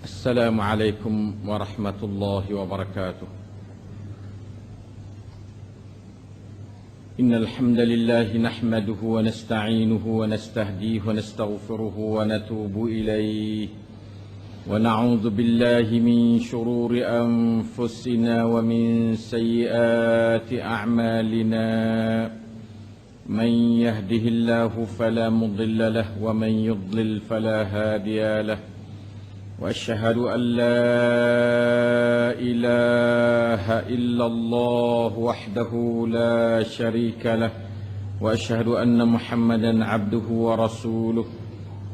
السلام عليكم ورحمة الله وبركاته. إن الحمد لله نحمده ونستعينه ونستهديه ونستغفره ونتوب إليه، ونعوذ بالله من شرور أنفسنا ومن سيئات أعمالنا. من يهده الله فلا مضل له ومن يضلل فلا هادي له، وأشهد أن لا إله إلا الله وحده لا شريك له، وأشهد أن محمدا عبده ورسوله.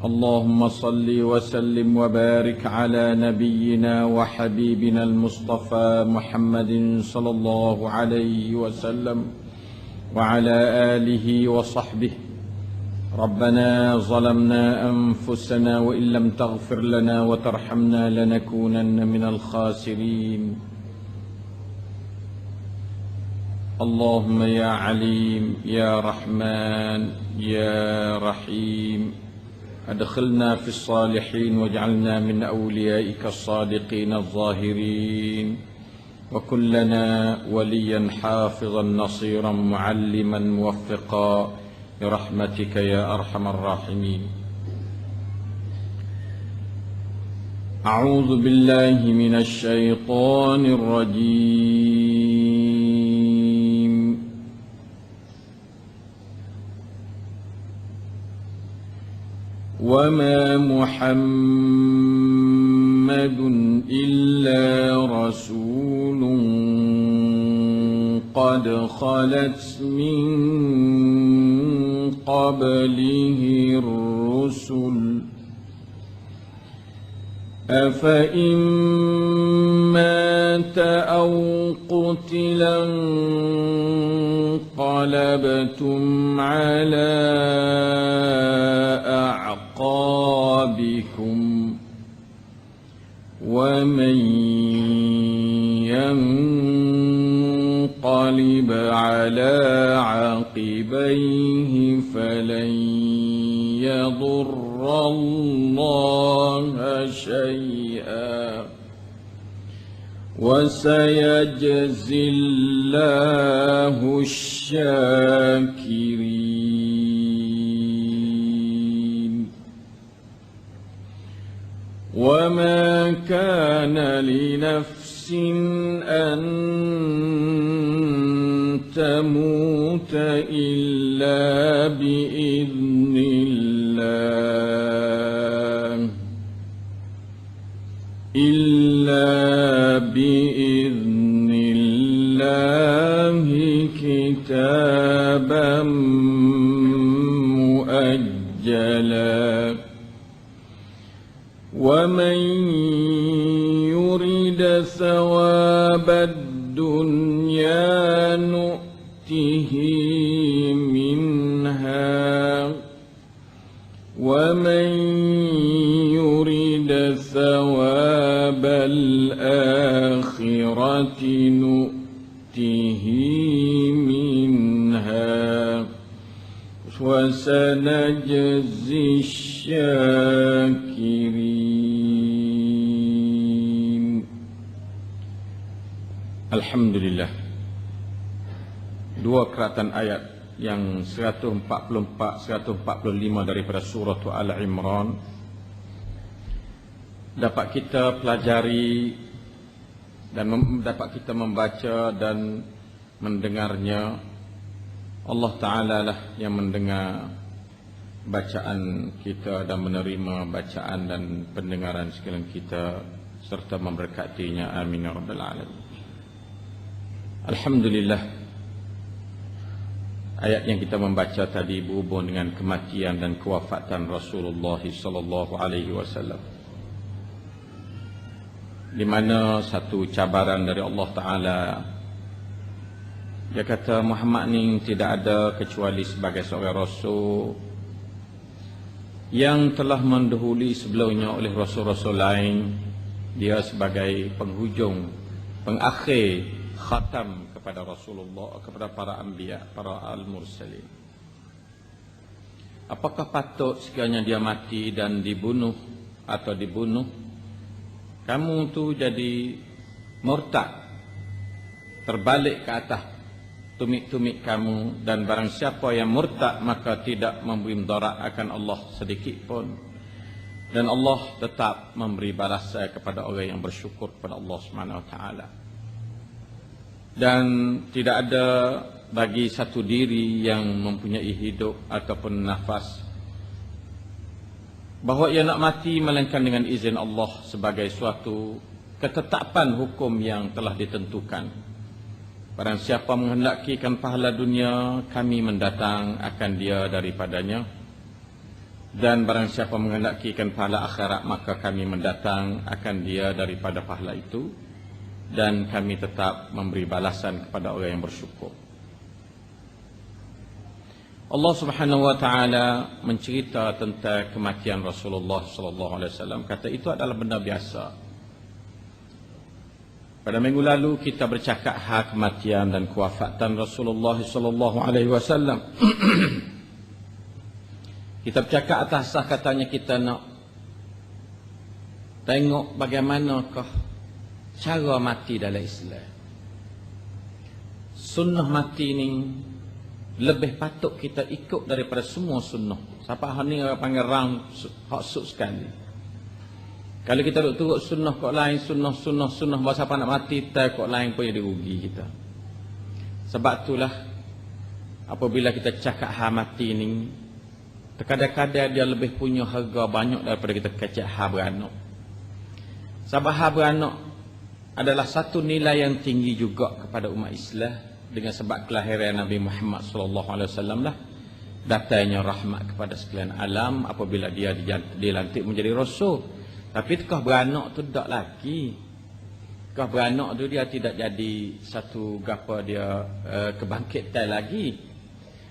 اللهم صل وسلم وبارك على نبينا وحبيبنا المصطفى محمد صلى الله عليه وسلم وعلى آله وصحبه. ربنا ظلمنا أنفسنا وإن لم تغفر لنا وترحمنا لنكونن من الخاسرين. اللهم يا عليم يا رحمن يا رحيم، أدخلنا في الصالحين واجعلنا من أوليائك الصادقين الظاهرين، وكن لنا وليا حافظا نصيرا معلما موفقا برحمتك يا أرحم الراحمين. أعوذ بالله من الشيطان الرجيم. وما محمد إلا رسول قد خلت من قبله الرسل، أفإن مات أو قتلا انقلبتم على أعقابكم، ومن ينقلب على عقبيه فلن يضر الله شيئا، وسيجزي الله الشاكرين. وما كان لنفس أن تموت إلا بإذن الله كتابا مؤجلا. ومن يرد ثواب الدنيا نؤته منها، ومن يرد ثواب الآخرة نؤته منها، وسنجزي الشاكرين. Alhamdulillah. Dua keratan ayat yang 144-145 daripada surah Al-Imran dapat kita pelajari dan dapat kita membaca dan mendengarnya. Allah Ta'ala lah yang mendengar bacaan kita dan menerima bacaan dan pendengaran sekalian kita serta memberkatinya. Amin ya rabbal alamin. Alhamdulillah. Ayat yang kita membaca tadi berhubung dengan kematian dan kewafatan Rasulullah sallallahu alaihi wasallam, di mana satu cabaran dari Allah Ta'ala. Dia kata Muhammad ni tidak ada kecuali sebagai seorang Rasul yang telah mendahului sebelumnya oleh Rasul-Rasul lain. Dia sebagai penghujung, pengakhir, khatam kepada Rasulullah, kepada para anbiya, para al-mursalin. Apakah patut sekiranya dia mati dan dibunuh atau dibunuh kamu tu jadi murtad, terbalik ke atas tumit-tumit kamu, dan barang siapa yang murtad maka tidak memberi mudarat akan Allah sedikit pun, dan Allah tetap memberi balasan kepada orang yang bersyukur kepada Allah Subhanahu Wa Taala. Dan tidak ada bagi satu diri yang mempunyai hidup ataupun nafas bahawa ia nak mati melainkan dengan izin Allah sebagai suatu ketetapan hukum yang telah ditentukan. Barang siapa menghendakikan pahala dunia, kami mendatang akan dia daripadanya. Dan barang siapa menghendakikan pahala akhirat, maka kami mendatang akan dia daripada pahala itu. Dan kami tetap memberi balasan kepada orang yang bersyukur. Allah Subhanahu Wa Taala mencerita tentang kematian Rasulullah sallallahu alaihi wasallam, kata itu adalah benda biasa. Pada minggu lalu kita bercakap hal kematian dan kewafatan Rasulullah sallallahu alaihi wasallam. Kita bercakap atas katanya kita nak tengok bagaimanakah cara mati dalam Islam. Sunnah mati ni lebih patut kita ikut daripada semua sunnah. Siapa hal ni orang panggil rang maksud sekali. Kalau kita duk turut sunnah kok lain, sunnah bahasa apa nak mati, tak kok lain pun jadi rugi kita. Sebab itulah apabila kita cakap hal mati ni, terkadang-kadang dia lebih punya harga banyak daripada kita kecek hal beranak. Sebab hal beranak adalah satu nilai yang tinggi juga kepada umat Islam. Dengan sebab kelahiran Nabi Muhammad SAW lah, datangnya rahmat kepada sekalian alam apabila dia dilantik menjadi rasul. Tapi tekah beranak tu tak lagi. Tekah beranak tu dia tidak jadi satu gapa dia kebangkitan lagi.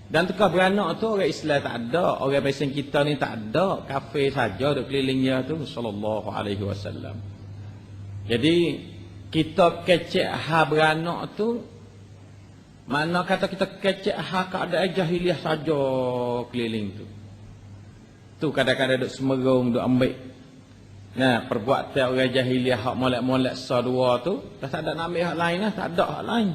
Dan tekah beranak tu orang Islam tak ada, orang pasien kita ni tak ada, kafir saja duk keliling dia tu sallallahu alaihi wasallam. Jadi kita kecek ha beranak tu, mana kata kita kecek hak keadaan jahiliah saja keliling tu. Tu kadang-kadang duk semerung, duk ambil. Nah, perbuatan orang jahiliah hak molek-molek sa-dua tu, dah tak ada nak ambil hak lain lah, tak ada hak lain.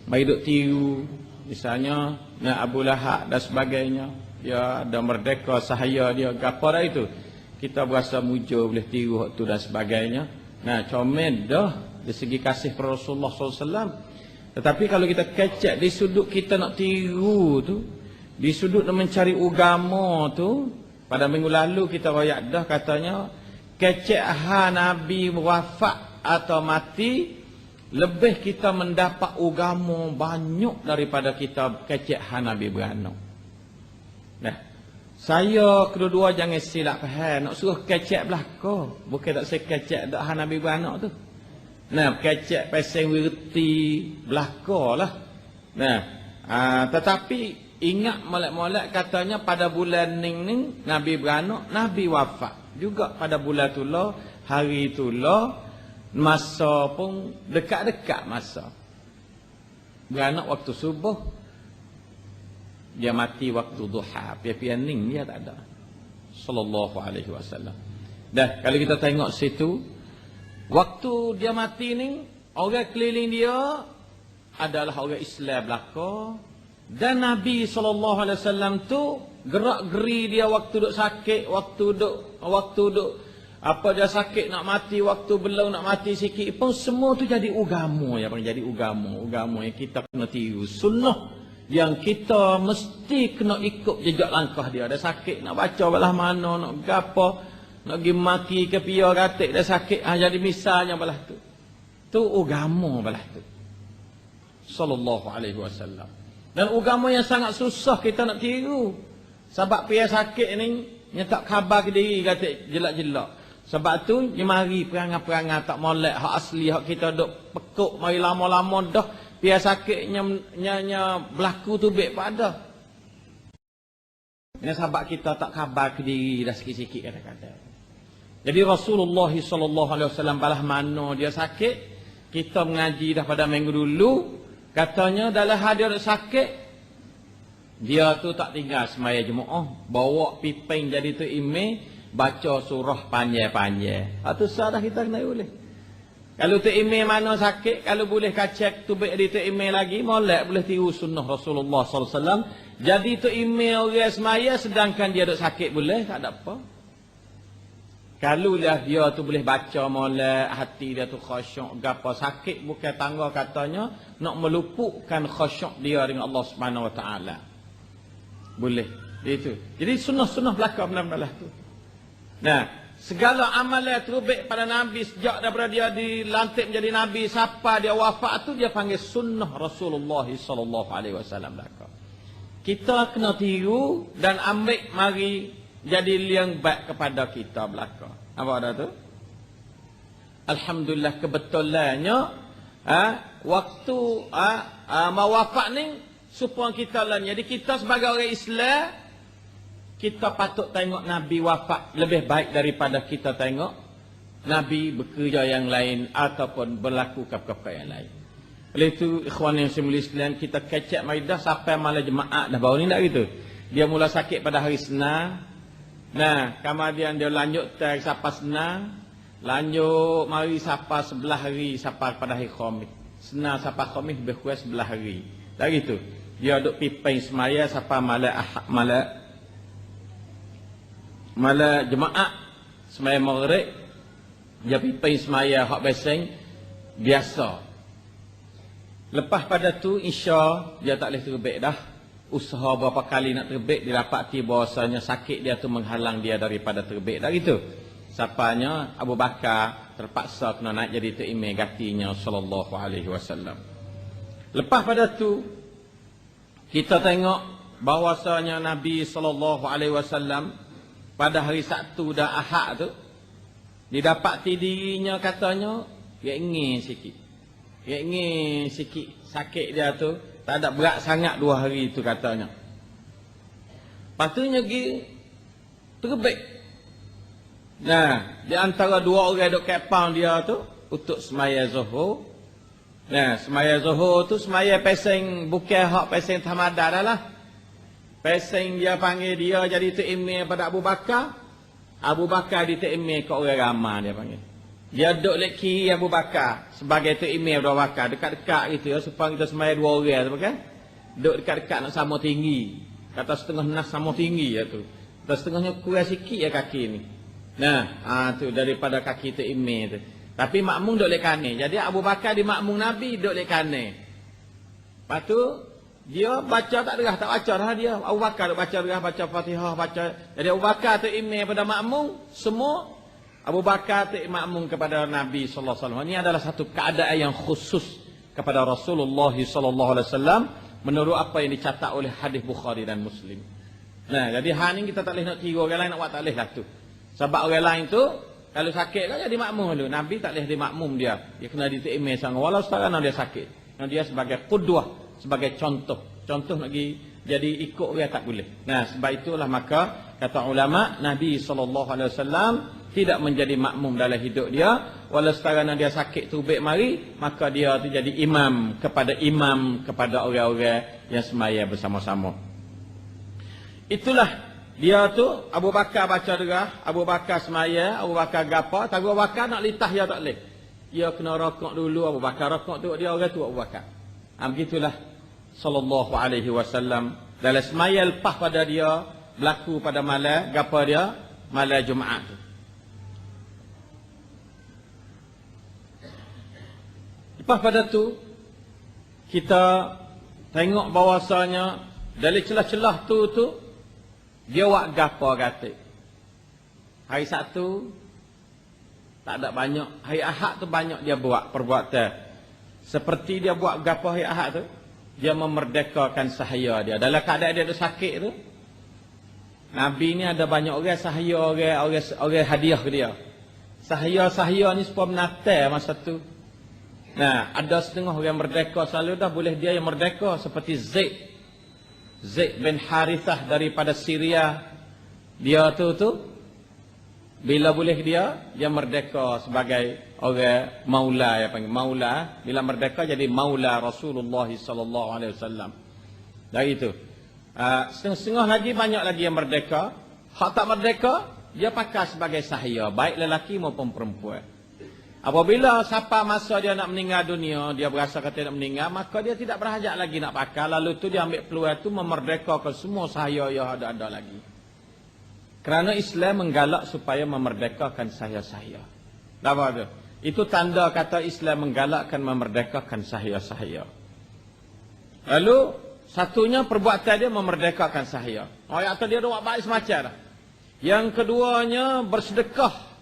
Mai duk tiru, misalnya nah Abu Lahab dan sebagainya, dia ada merdeka sahaya dia gapo dah itu. Kita berasa mujur boleh tiru hak tu dan sebagainya. Nah, comel dah dari segi kasih kepada Rasulullah SAW. Tetapi kalau kita kecek di sudut kita nak tiru tu, di sudut nak mencari agama tu, pada minggu lalu kita royak dah katanya, kecek ha Nabi wafat atau mati, lebih kita mendapat agama banyak daripada kita kecek ha Nabi beranak. Nah, saya kedua-dua jangan silap faham, nak suruh kecek belaka, bukan tak saya kecek dak ha Nabi beranak tu. Nah, kecek pasang wirti belakalah. Nah, tetapi ingat molek-molek katanya pada bulan ning Nabi beranak, Nabi wafat. Juga pada bulan itulah, hari itulah, masa pun dekat-dekat masa. Beranak waktu subuh, dia mati waktu duha. Pian-pian ning dia tak ada. Sallallahu alaihi wasallam. Dah, kalau kita tengok situ, waktu dia mati ni, orang keliling dia adalah orang Islam belaka. Dan Nabi SAW tu gerak-geri dia waktu duk sakit, waktu duk apa dia sakit nak mati, waktu belum nak mati sikit pun, semua tu jadi agama. Ya, jadi agama yang kita kena tiru. Sunnah yang kita mesti kena ikut jejak langkah dia. Ada sakit nak baca belah mana, nak gapo, nak pergi maki ke pia katik dah sakit, jadi misalnya belah tu. Tu agama belah tu. Sallallahu alaihi wasallam. Dan agama yang sangat susah kita nak tiru. Sebab pia sakit ni, dia tak khabar ke diri katik jelak-jelak. Sebab tu, dia mari perangai-perangai tak molek, hak asli, hak kita duk pekuk, mari lama-lama dah, pia sakitnya berlaku tu baik pada. Ini sebab kita tak khabar ke diri dah sikit-sikit kadang-kadang. Jadi Rasulullah SAW balah mana dia sakit, kita mengaji dah pada minggu dulu, katanya dalam hari dia sakit, dia tu tak tinggal semaya jemaah, bawa piping jadi tu imam, baca surah panjang-panjang. Itu sah dah kita kena boleh. Kalau tu email mana sakit, kalau boleh kacak tubik di tu email lagi, molek boleh tiru sunnah Rasulullah SAW. Jadi tu email orang semaya sedangkan dia duk sakit boleh, tak ada apa. Kalau lah dia tu boleh baca molek, hati dia tu khusyuk, gapo sakit bukan tangga katanya, nak meluputkan khusyuk dia dengan Allah Subhanahu Wa Taala. Boleh. Itu. Jadi sunnah-sunnah belaka benar-benar tu. Nah, segala amalan terbaik pada Nabi sejak daripada dia dilantik menjadi Nabi sampai dia wafat tu dia panggil sunnah Rasulullah sallallahu alaihi wasallam belaka. Kita kena tiru dan ambil mari jadi liang baik kepada kita belaka. Apa ada tu? Alhamdulillah kebetulannya waktu mau wafat ni supaya kita lah. Jadi kita sebagai orang Islam kita patut tengok Nabi wafat lebih baik daripada kita tengok Nabi bekerja yang lain ataupun berlaku apa-apa yang lain. Oleh itu ikhwan yang Islam kita kecek mari dah sampai malam jemaah dah baru ni tak gitu. Dia mula sakit pada hari Senin. Nah, kemudian dia lanjut tak sampai Senin, lanjut mari sampai 11 hari sampai pada hari Khamis. Senin sampai Khamis lebih kurang 11 hari. Tak gitu. Dia duk pimpin semaya sampai malam jemaah semaya maghrib dia pimpin semaya hak beseng biasa. Lepas pada tu insya dia tak boleh terbit dah. Usaha berapa kali nak terbit didapati bahawasanya sakit dia tu menghalang dia daripada terbit dah gitu. Sapanya Abu Bakar terpaksa kena naik jadi imam gantinya sallallahu alaihi wasallam. Lepas pada tu kita tengok bahawasanya Nabi sallallahu alaihi wasallam pada hari Sabtu dan Ahad tu didapati dirinya katanya dia ingin sikit. Dia ingin sikit sakit dia tu tak ada berat sangat 2 hari tu katanya. Patutnya pergi terbit. Nah, di antara 2 orang duk kepang dia tu untuk semaya Zuhur. Nah, semaya Zuhur tu semaya pesing bukan hak pesing tamadar dah lah. Pesing dia panggil dia jadi imam pada Abu Bakar. Abu Bakar di imam ke orang ramai dia panggil. Dia duduk lek kiri Abu Bakar sebagai imam Abu Bakar dekat-dekat gitu ya supaya kita semaya 2 orang tu kan. Duduk dekat-dekat nak sama tinggi. Kata setengah nas sama tinggi ya tu. Kata setengahnya kurang sikit ya kaki ni. Nah, tu daripada kaki imam tu. Tapi makmum duduk lek kanan. Jadi Abu Bakar di makmum Nabi duduk lek kanan. Lepas tu dia baca tak derah, tak baca dah dia. Abu Bakar duk baca derah, baca Fatihah, baca. Jadi Abu Bakar tu imam pada makmum, semua Abu Bakar tu makmum kepada Nabi sallallahu alaihi wasallam. Ini adalah satu keadaan yang khusus kepada Rasulullah sallallahu alaihi wasallam menurut apa yang dicatat oleh hadis Bukhari dan Muslim. Nah, jadi hal ni kita tak boleh nak tiru orang lain nak buat tak boleh lah tu. Sebab orang lain tu kalau sakit kan jadi makmum dulu. Nabi tak boleh jadi makmum dia. Dia kena ditimai sangat walau sekarang dia sakit. Dan dia sebagai qudwah, sebagai contoh. Contoh lagi jadi ikut dia tak boleh. Nah, sebab itulah maka kata ulama Nabi SAW tidak menjadi makmum dalam hidup dia. Walau sekarang dia sakit terbit mari, maka dia tu jadi imam kepada orang-orang yang semaya bersama-sama. Itulah dia tu Abu Bakar baca derah, Abu Bakar semaya, Abu Bakar gapa, tak Abu Bakar nak litah dia tak boleh. Dia kena rokok dulu Abu Bakar, rokok tu dia orang tu Abu Bakar. Begitulah sallallahu alaihi wasallam dalam semaya lepas pada dia berlaku pada malam gapa dia malam Jumaat tu. Lepas pada tu kita tengok bahawasanya dari celah-celah tu dia buat gapa kata. Hari Sabtu tak ada banyak, hari Ahad tu banyak dia buat perbuatan. Seperti dia buat gapa hari Ahad tu, dia memerdekakan sahaya dia. Dalam keadaan dia ada sakit tu, Nabi ni ada banyak orang sahaya, orang hadiah ke dia. Sahaya ni supaya menatal masa tu. Nah, ada setengah orang merdeka selalu dah boleh dia yang merdeka seperti Zaid bin Harithah daripada Syria. Dia tu bila boleh dia merdeka sebagai orang maula, ya panggil maula. Bila merdeka jadi maula Rasulullah sallallahu alaihi wasallam. Dari itu setengah-setengah lagi banyak lagi yang merdeka. Hak tak merdeka dia pakai sebagai sahaya, baik lelaki maupun perempuan. Apabila siapa masa dia nak meninggal dunia, dia berasa kata nak meninggal, maka dia tidak berhajat lagi nak pakai. Lalu tu dia ambil peluang tu memerdekakan semua sahaya yang ada lagi. Kerana Islam menggalak supaya memerdekakan sahaya-sahaya. Apa tu? Itu tanda kata Islam menggalakkan memerdekakan sahaya-sahaya. Lalu satunya perbuatan dia memerdekakan sahaya. Ayat tu dia buat baik semacam dah. Yang keduanya bersedekah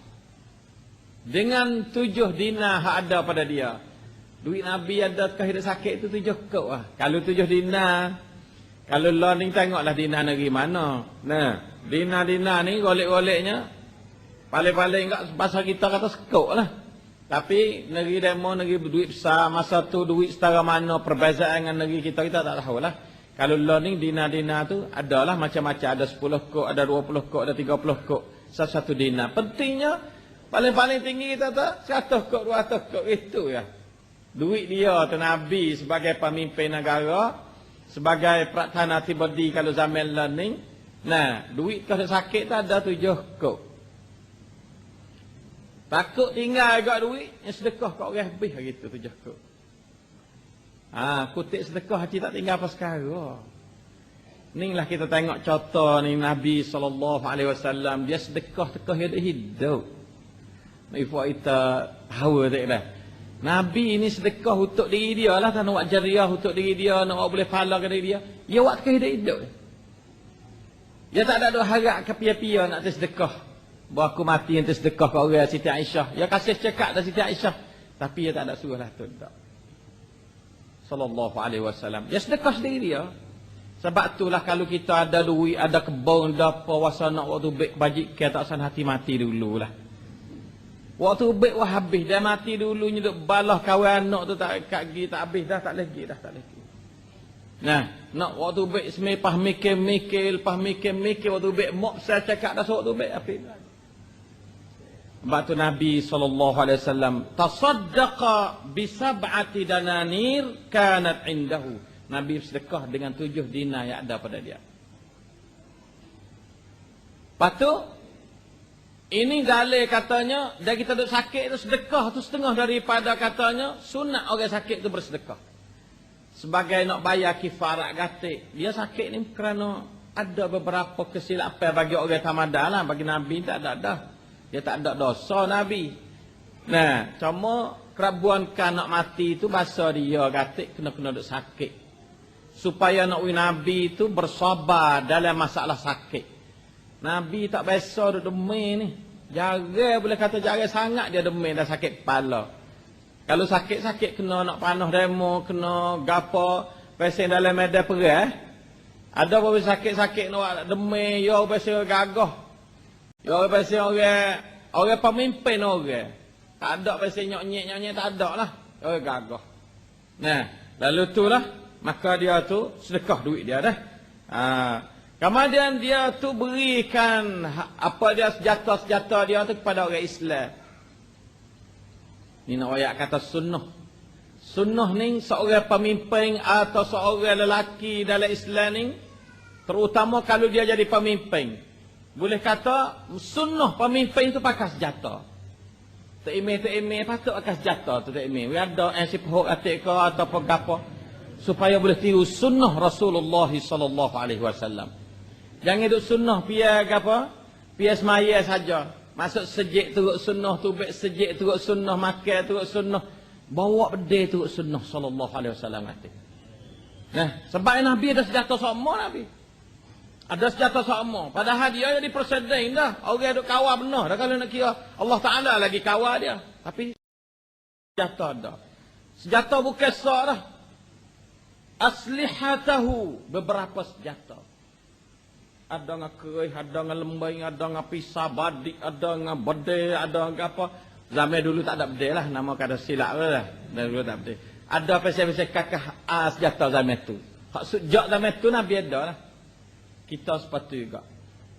dengan 7 dinar yang ada pada dia. Duit Nabi ada kehidupan sakit itu 7 kop lah. Kalau 7 dinar, kalau lo ni tengoklah dinar negeri mana. Nah, dinar-dinar ni golek-goleknya paling-paling kat bahasa kita kata sekop lah. Tapi negeri demo, negeri duit besar, masa tu duit setara mana, perbezaan dengan negeri kita tak tahulah. Kalau lo ni dinar-dinar tu adalah macam-macam, ada 10 kop, ada 20 kop, ada 30 kop, satu dinar. Pentingnya paling-paling tinggi kita tak 100 kop, 200 kop itu ya. Duit dia tu Nabi sebagai pemimpin negara, sebagai Perdana Menteri kalau zaman learning. Nah, duit kalau sakit tak ada 7 kop. Takut tinggal agak duit, yang sedekah kat orang habis gitu 7 kop. Kutip sedekah hati tak tinggal apa sekarang. Inilah kita tengok contoh ni Nabi SAW, dia sedekah hidup. Ibu kita tahu tak dah. Nabi ini sedekah untuk diri dia lah, tak nak buat jariah untuk diri dia, nak buat boleh pahala ke diri dia. Dia buat hidup. Dia tak ada harap ke pia-pia nak sedekah. Bahawa aku mati untuk sedekah ke orang Siti Aisyah. Dia kasih cekak dah Siti Aisyah. Tapi dia tak ada suruh lah tu. Sallallahu alaihi wasallam. Dia sedekah sendiri dia. Sebab itulah kalau kita ada duit, ada kebun, ada apa, wasa nak waktu baik bajik ke tak sana hati mati dululah. Waktu baik wah habis, dia mati dulu nyeduk balah kawan anak tu tak kaki tak habis dah, tak lagi. Nah, nak waktu baik semepah mikir, lepas mikir waktu baik mok saya cakap dah waktu baik habis. Sebab tu Nabi SAW tasaddaqa bi sab'ati dananir kanat indahu. Nabi sedekah dengan 7 dinar yang ada pada dia. Lepas ini dalil katanya, dan kita duduk sakit tu sedekah tu setengah daripada katanya sunat orang sakit tu bersedekah. Sebagai nak bayar kifarat gatik. Dia sakit ni kerana ada beberapa kesilapan bagi orang tamadah lah. Bagi Nabi tak ada dah. Dia tak ada dosa Nabi. Nah, cuma kerabuankan nak mati tu bahasa dia gatik kena duduk sakit. Supaya nak Nabi tu bersabar dalam masalah sakit. Nabi tak biasa duduk demi ni. Jarang boleh kata jarang sangat dia demi dah sakit kepala. Kalau sakit-sakit kena nak panah demo, kena gapo, pesen dalam medan perang. Ada apa sakit-sakit nak demi, yo pesen gagah. Yo pesen orang pemimpin orang. Tak ada pesen nyok-nyek tak ada lah. Orang gagah. Nah, lalu itulah maka dia tu sedekah duit dia dah. Kemudian dia tu berikan apa dia senjata-senjata dia tu kepada orang Islam. Ni nak ayat kata sunnah. Sunnah ni seorang pemimpin atau seorang lelaki dalam Islam ni, terutama kalau dia jadi pemimpin, boleh kata sunnah pemimpin tu pakai senjata. Tak email patut pakai senjata tu tak email. Ada si pohok atik ke atau apa supaya boleh tiru sunnah Rasulullah sallallahu alaihi wasallam. Jangan duk sunnah pia apa? Pia semaya saja. Masuk sejik turut sunnah, tubik sejik turut sunnah, makan turut sunnah, bawa bedil turut sunnah sallallahu alaihi wasallam kata. Nah, sebab Nabi ada senjata sama Nabi. Ada senjata sama. Padahal dia jadi presiden dah. Orang duk kawal benar dah kalau nak kira Allah Taala lagi kawal dia. Tapi senjata ada. Senjata bukan sah dah. Aslihatahu, beberapa senjata. Ada dengan kerih, ada dengan lembai, ada dengan pisah badik, ada dengan bedil, ada dengan apa. Zaman dulu tak ada bedil lah, nama kata silap lah. Dulu tak bedil. Ada pasal-pasal kakak senjata zaman tu. Hak sejak zaman tu Nabi ada lah. Kita sepatu juga.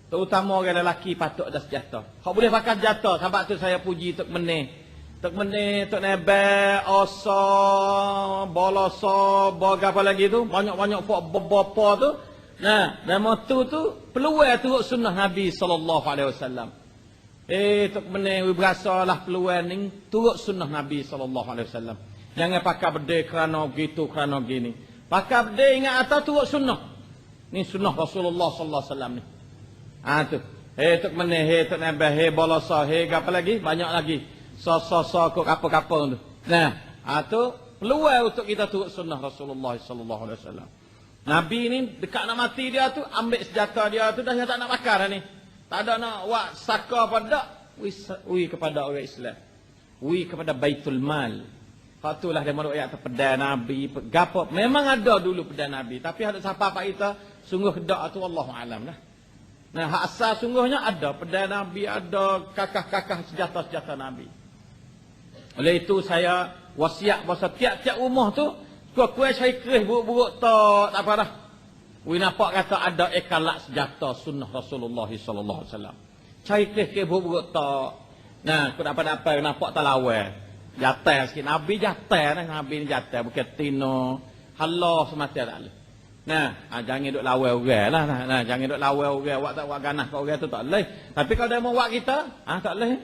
Terutama orang lelaki patut ada senjata. Hak boleh pakai senjata, sebab tu saya puji Tok Menih. Tok Menih, Tok Nebel, Osa, Bolosa, apa lagi tu. Banyak-banyak bapa tu. Nah, nama tu peluang turut sunnah Nabi sallallahu alaihi wasallam. Tok meneh berasalah peluang ni turut sunnah Nabi SAW. Jangan pakai benda kerana gitu, kerana gini. Pakai benda ingat atas turut sunnah. Ni sunnah Rasulullah SAW ni. Tu. Tok meneh, tok nambah, bolasa, apa lagi? Banyak lagi. So kok apa-apa tu. Nah, tu peluang untuk kita turut sunnah Rasulullah SAW. Nabi ni dekat nak mati dia tu, ambil senjata dia tu, dah tak nak bakar dah ni. Tak ada nak buat saka pada, ui kepada orang Islam. Ui kepada Baitul Mal. Patulah dia mahu ayat pedai Nabi. Gapo, memang ada dulu pedai Nabi. Tapi ada siapa apa kita, sungguh kedak tu Allahu alam lah. Nah, hak asal sungguhnya ada pedai Nabi, ada kakah-kakah senjata-senjata Nabi. Oleh itu saya wasiat bahasa tiap-tiap rumah tu, kuat-kuat saya keris buruk-buruk tak apa dah. We nampak kata ada ekalat senjata sunnah Rasulullah SAW. Cari keris buruk-buruk tak. Nah, aku apa-apa nampak tak lawan. Jatah sikit. Nabi jatah lah. Nabi ni jatah. Bukan tino. Halah semata tak boleh. Nah, jangan duk lawan orang lah. Nah, jangan duk lawan orang. Awak tak buat ganah kat orang tu tak boleh. Tapi kalau dia mau buat kita, tak boleh.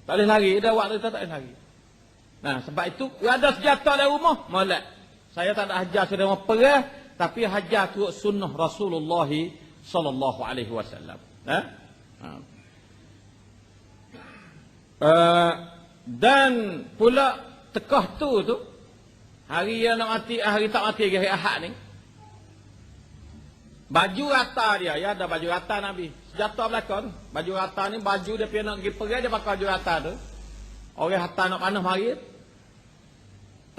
Tak boleh lari. Dia buat kita tak boleh lari. Nah, sebab itu, ada senjata dalam rumah. Molek. Saya tak ada hajar sudah mau perah, tapi hajar turut sunnah Rasulullah SAW. Dan pula tekah tu hari yang nak mati, hari tak mati hari Ahad ni. Baju rata dia, ya ada baju rata Nabi. Senjata belakang, baju rata ni baju dia pergi nak pergi perah dia pakai baju rata tu. Orang hatta nak panah mari.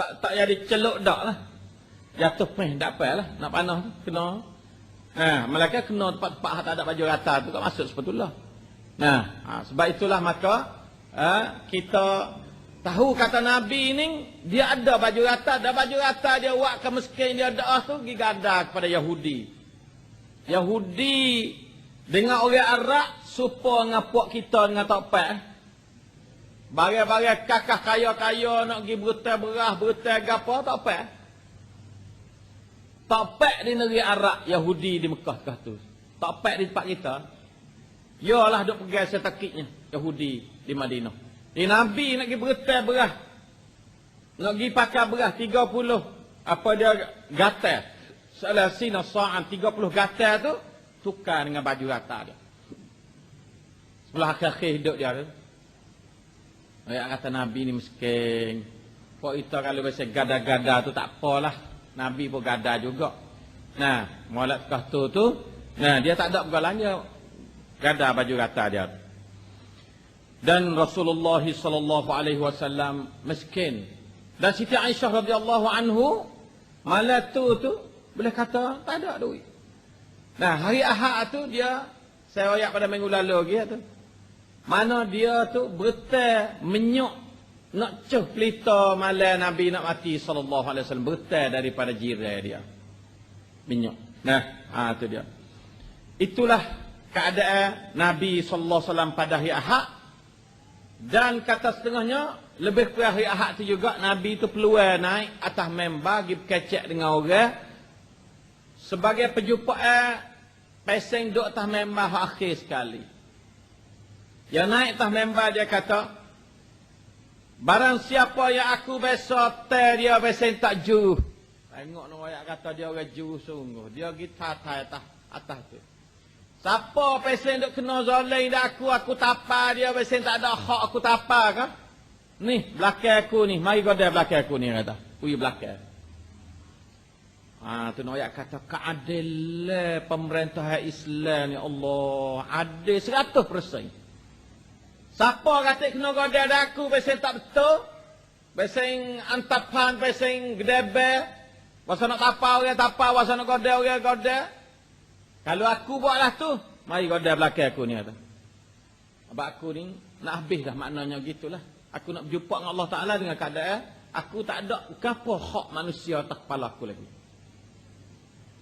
Tak jadi celuk dak lah. Jatuh peh tak apa lah nak panah tu kena. Malaikat kena tempat-tempat tak ada baju rata tu tak masuk sebetulnya. Sebab itulah maka kita tahu kata Nabi ni dia ada baju rata, ada baju rata dia buat ke miskin dia doa tu pergi gada kepada Yahudi. Yahudi dengan orang Arab supaya ngapuak kita dengan tokpak. Barang-barang kakak kaya-kaya nak pergi berutai beras, berutai gapo tak apa. Tak apa di negeri Arab, Yahudi di Mekah kah tu. Tak apa di tempat kita. Yalah duk pegang setakitnya Yahudi di Madinah. Di Nabi nak pergi berutai beras. Nak pergi pakai beras 30 apa dia gatal. Salasina sa'an 30 gatal tu tukar dengan baju rata dia. Sebelah akhir hidup dia tu. Ayat kata Nabi ni miskin. Kok kita kalau biasa gada-gada tu tak apalah. Nabi pun gada juga. Nah, molek kah tu. Nah, dia tak ada pegalanya. Gada baju rata dia. Dan Rasulullah SAW miskin. Dan Siti Aisyah radhiyallahu anhu malam tu boleh kata tak ada duit. Nah, hari Ahad tu dia saya ayat pada minggu lalu lagi tu. Mana dia tu bertai menyuk nak cuh pelita malam Nabi nak mati sallallahu alaihi wasallam bertai daripada jiran dia. Menyuk. Nah, tu dia. Itulah keadaan Nabi sallallahu alaihi wasallam pada hari Ahad. Dan kata setengahnya lebih pada hari Ahad tu juga Nabi tu peluang naik atas mimbar pergi berkecek dengan orang sebagai perjumpaan peseng duk atas mimbar akhir sekali. Yang naik atas mimbar dia kata, barang siapa yang aku besok teh dia beseng tak juh. Tengok nak ayat kata dia orang juh sungguh. Dia kita atas tu. Siapa beseng duk kena zalim dak aku tapa dia beseng tak ada hak aku tapa ke? Ni belakang aku ni, mari goda belakang aku ni kata. Ui belakang. Tu nak ayat kata keadilan pemerintah Islam ni Allah adil 100%. Siapa kata kena goda aku, beseng tak betul, beseng antapan, beseng gedebe, wasa nak tapa orang tapa, wasa nak goda orang goda. Kalau aku buatlah tu, mari goda belakang aku ni kata. Sebab aku ni nak habis dah maknanya gitulah. Aku nak berjumpa dengan Allah Ta'ala dengan keadaan, aku tak ada apa hak manusia atas kepala aku lagi.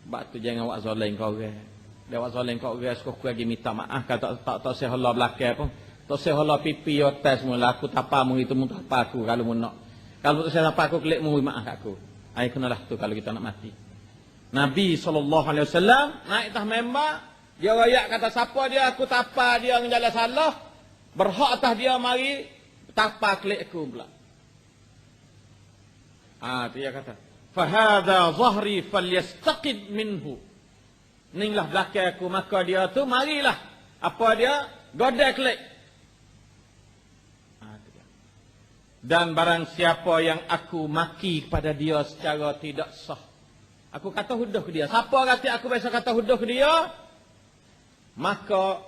Sebab tu jangan buat zalim kau orang. Dia buat zalim kau orang, suka lagi minta maaf, kata tak saya Allah belakang pun. Tak saya hala pipi otak semula aku tapa mu itu mu tapa aku kalau mu nak. Kalau tak saya tapa aku kelik mu maaf kat aku. Ai kenalah tu kalau kita nak mati. Nabi SAW naik atas mimbar, dia royak kata siapa dia aku tapa dia dengan jalan salah. berhak atas dia mari tapa kelik aku pula. Dia kata, "Fahadha zahri falyastaqid minhu." Inilah belakang aku, maka dia tu marilah apa dia godek kelik. Dan barang siapa yang aku maki kepada dia secara tidak sah, aku kata huduh ke dia. Siapa kata aku biasa kata huduh ke dia, maka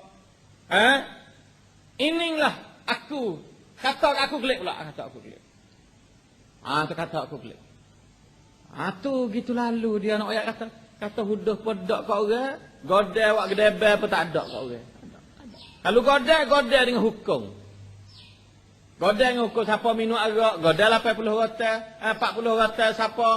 inilah aku kata aku gelik pula, kata aku gelik. Tu kata aku gelik. Tu gitu lalu dia nak ayat kata huduh pedak kat orang, godek awak gedebel pun tak ada kat orang. Kalau godek dengan hukum. Godeng ukur siapa minum arak, godeng 80 rotel, 40 rotel siapa,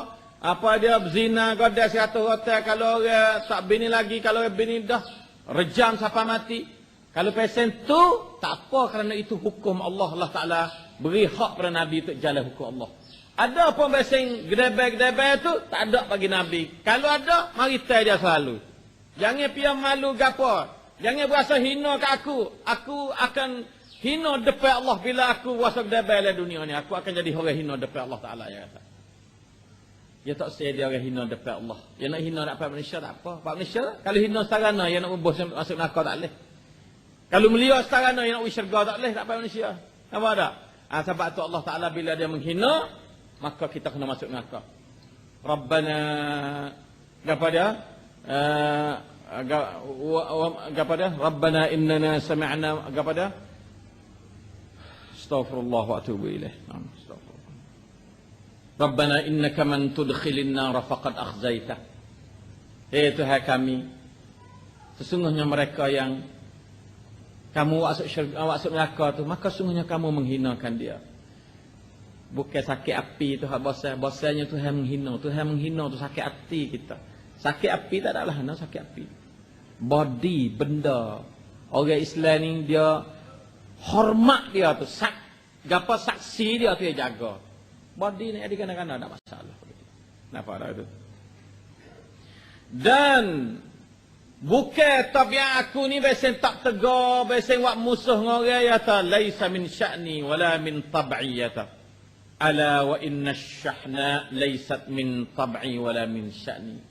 apa dia berzina, godeng 100 rotel, kalau orang tak bini lagi, kalau orang bini dah, rejam siapa mati. Kalau pesen tu, tak apa kerana itu hukum Allah. Allah Ta'ala beri hak pada Nabi untuk jalan hukum Allah. Ada pun pesen gedebel-gedebel tu, tak ada bagi Nabi. Kalau ada, mari tay dia selalu. Jangan piam malu gapo. Jangan berasa hina ke aku. Aku akan hina depan Allah bila aku rasa gedebel dalam dunia ni. Aku akan jadi orang hina depan Allah Ta'ala. Dia kata. Dia tak say dia orang hina depan Allah. Dia nak hina depan Malaysia tak apa. Pak Malaysia, kalau hina setarana, dia nak membos masuk neraka tak boleh. Kalau melia setarana, dia nak pergi syurga tak boleh. Tak apa Malaysia. Apa tak? Sebab tu Allah Ta'ala bila dia menghina, maka kita kena masuk neraka. Rabbana, apa dia? Apa dia? Rabbana innana sami'na, apa dia? Astaghfirullah wa atubu ilaih. Astaghfirullah. Rabbana innaka man tudkhilin nar faqad akhzaitah. Tuhan kami, sesungguhnya mereka yang kamu masuk neraka tu, maka sesungguhnya kamu menghinakan dia. Bukan sakit api tu hak bosanya Tuhan menghina. Tuhan menghina tu sakit hati kita. Sakit api tak adalah sakit api. Body, benda. Orang Islam ni dia hormat dia tu, gapa saksi dia tu dia jaga. Body ni ada kadang-kadang ada masalah. Kenapa ada itu? Dan bukan tabiat aku ni besen tak tegar, besen buat musuh dengan orang ya ta laisa min sya'ni wala min tab'i ya ta. Ala wa inna syahna laysat min tab'i wala min sya'ni.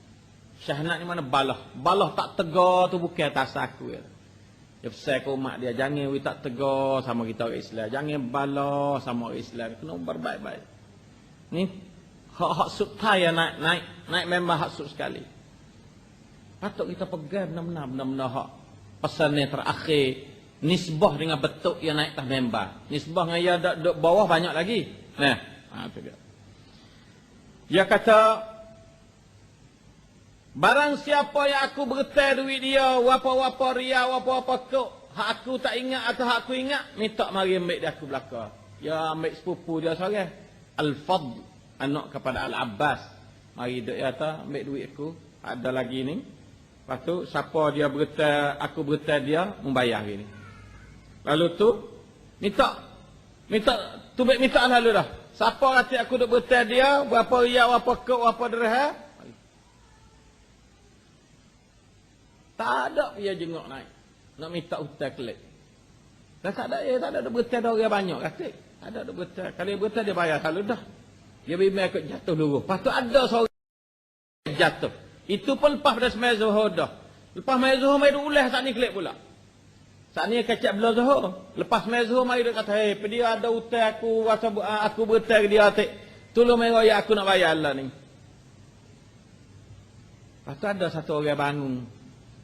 Syahna ni mana balah. Balah tak tegar tu bukan atas aku ya. Dia pesan ke umat dia, jangan we tak tegar sama kita orang Islam. Jangan bala sama orang Islam. Kena berbaik-baik. Ni hak subtai naik member hak sub sekali. Patut kita pegang benar-benar hak pesan ni terakhir. Nisbah dengan bentuk yang naik atas member. Nisbah dengan yang ada bawah banyak lagi. Nah, tu dia. Dia kata, barang siapa yang aku bertai duit dia, wapa-wapa ria, wapa-wapa kok, hak aku tak ingat atau hak aku ingat, minta mari ambil dia aku belakang. Ya ambil sepupu dia seorang. Al-Fadl, anak kepada Al-Abbas. Mari dia kata, ambil duit aku, ada lagi ni. Lepas tu, siapa dia bertai, aku bertai dia, membayar ini. Lalu tu, minta lalu dah. Siapa kata aku duk bertai dia, berapa ria, berapa kok, berapa dirham, tak ada dia jenguk naik. Nak minta hutang kelik. Dah tak ada bertai dah orang banyak kata. Tak ada bertai. Kalau dia bertai dia bayar kalau dah. Dia bimbang ikut jatuh dulu. Lepas tu ada seorang jatuh. Itu pun lepas pada semai Zuhur dah. Lepas semai Zuhur mari ulah saat ni kelik pula. Saat ni kacak belah Zuhur. Lepas semai Zuhur mari dia kata, "Hei, dia ada hutang aku bertai ke dia tak. Tolong mai royak aku nak bayar lah ni." Lepas tu ada satu orang bangun.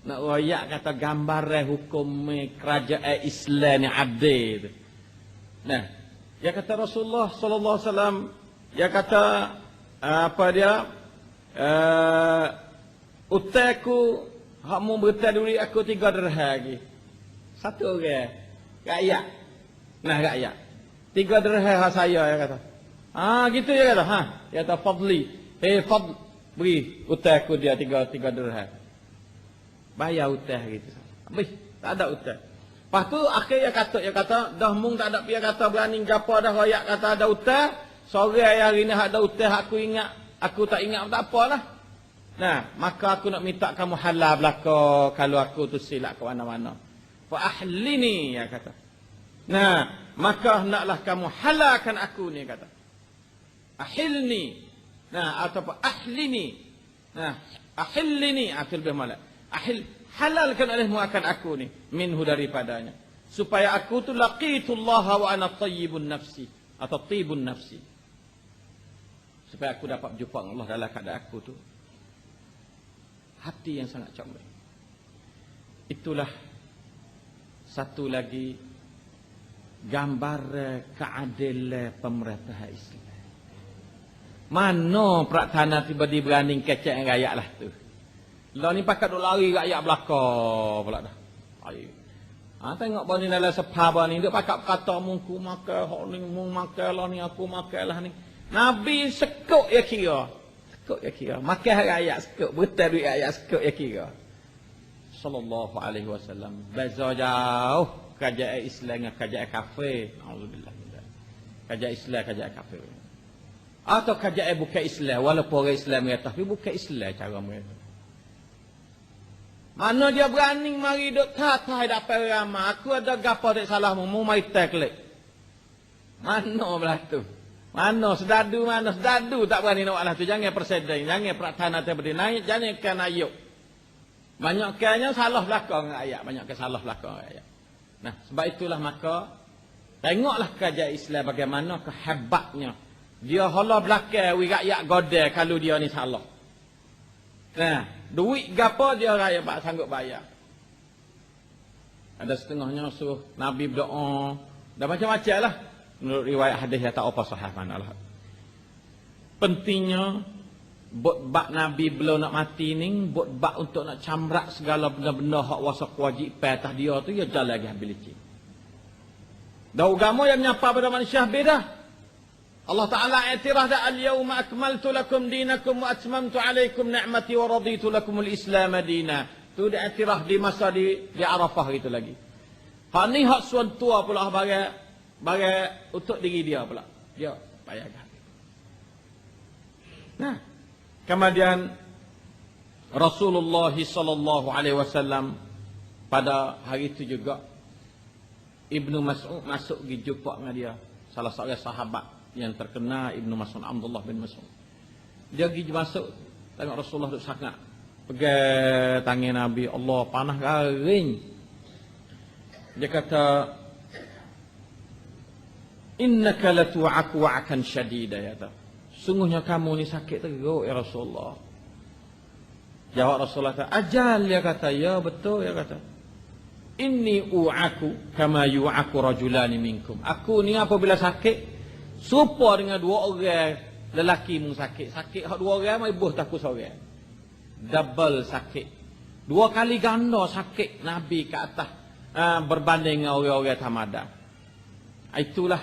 Nak royak kata gambar hukum kerajaan Islam ni adil. Nah, dia kata Rasulullah sallallahu alaihi wasallam, dia kata apa dia? Utaku hak mu bertai duit aku 3 dirham lagi. Satu orang rakyat. Nah, rakyat. 3 dirham hak saya dia kata. Gitu dia kata. Dia kata Fadli. Fadl beri utaku dia 3 dirham. Bayar hutang gitu. Habis, tak ada hutang. Lepas tu akhirnya kata, dah mung tak ada pihak kata berani gapo dah royak kata ada hutang. Sore hari ni ada hutang aku ingat, aku tak ingat tak apalah. Nah, maka aku nak minta kamu halal belaka kalau aku tu silap ke mana-mana. Fa ahlini ya kata. Nah, maka hendaklah kamu halalkan aku ni kata. Ahilni. Nah, atau apa? Ahlini. Nah, ahillini akhir bermala. Halalkan olehmu akan aku ni minhu daripadanya. Supaya aku tu laqitullah wa ana tayyibun nafsi atau tibun nafsi. Supaya aku dapat berjumpa dengan Allah dalam keadaan aku tu hati yang sangat comel. Itulah satu lagi gambar keadilan pemerintah Islam. Mana Praktana tiba-tiba berani kecek dengan rakyat lah tu. Lah ni pakat duk lari rakyat belakang pula dah. Tengok bani dalam sepah bani dia pakat kata mungku makan hok ni mung makan lah ni aku makan lah ni. Nabi sekuk ya kira. Sekuk ya kira. Makan rakyat sekuk, betul duit rakyat sekuk ya kira. Sallallahu alaihi wasallam. Beza jauh kerajaan Islam dengan kerajaan kafir. Auzubillah. Kerajaan Islam, kerajaan kafir. Atau kerajaan bukan Islam, walaupun orang Islam mereka, tapi bukan Islam cara mereka. Mana dia berani mari duk tatai dapat ramai. Aku ada gapo tak salahmu, mu mai taklek. Mana belah tu? Mana sedadu tak berani nak lah tu. Jangan persedai, jangan Praktana berdiri naik, jangan kan ayuk. Banyak kannya salah belakang ayat, banyak ke salah belakang ayat. Nah, sebab itulah maka tengoklah kerajaan Islam bagaimana kehebatnya. Dia hala belakang wi rakyat godel kalau dia ni salah. Nah, duit gapo dia rakyat tak sanggup bayar. Ada setengahnya suruh Nabi berdoa dan macam-macam lah. Menurut riwayat hadis yang tak apa sahih manalah. Pentingnya bak Nabi belum nak mati ni, bak untuk nak camrak segala benda-benda hak wasa kewajipan atas dia tu, dia jalan lagi habis licin. Dan agama yang menyapa pada manusia beda. Allah Ta'ala i'tiraf dah al-yawma akmaltu lakum dinakum wa atmamtu alaikum ni'mati wa raditu lakumul Islam dina. Tu dia i'tiraf di masa di Arafah itu lagi. Hak ni hak suan tua pula bagai untuk diri dia pula. Dia bayarkan. Nah, kemudian Rasulullah sallallahu alaihi wasallam pada hari itu juga Ibnu Mas'ud masuk pergi jumpa dengan dia, salah seorang sahabat yang terkenal Ibnu Mas'ud, Abdullah bin Mas'ud. Dia pergi masuk tengok Rasulullah duk sangat. Pegang tangan Nabi, Allah panas garing. Dia kata, innaka latu'aku wa'akan syadida ya ta. Sungguhnya kamu ni sakit teruk ya Rasulullah. Jawab Rasulullah kata, ajal dia kata, ya betul ya kata. Inni u'aku kama yu'aku rajulani minkum. Aku ni apabila sakit serupa dengan dua orang lelaki mung sakit. Sakit hak dua orang mai buh takut seorang. Double sakit. Dua kali ganda sakit Nabi ke atas berbanding dengan orang-orang tamadah. Itulah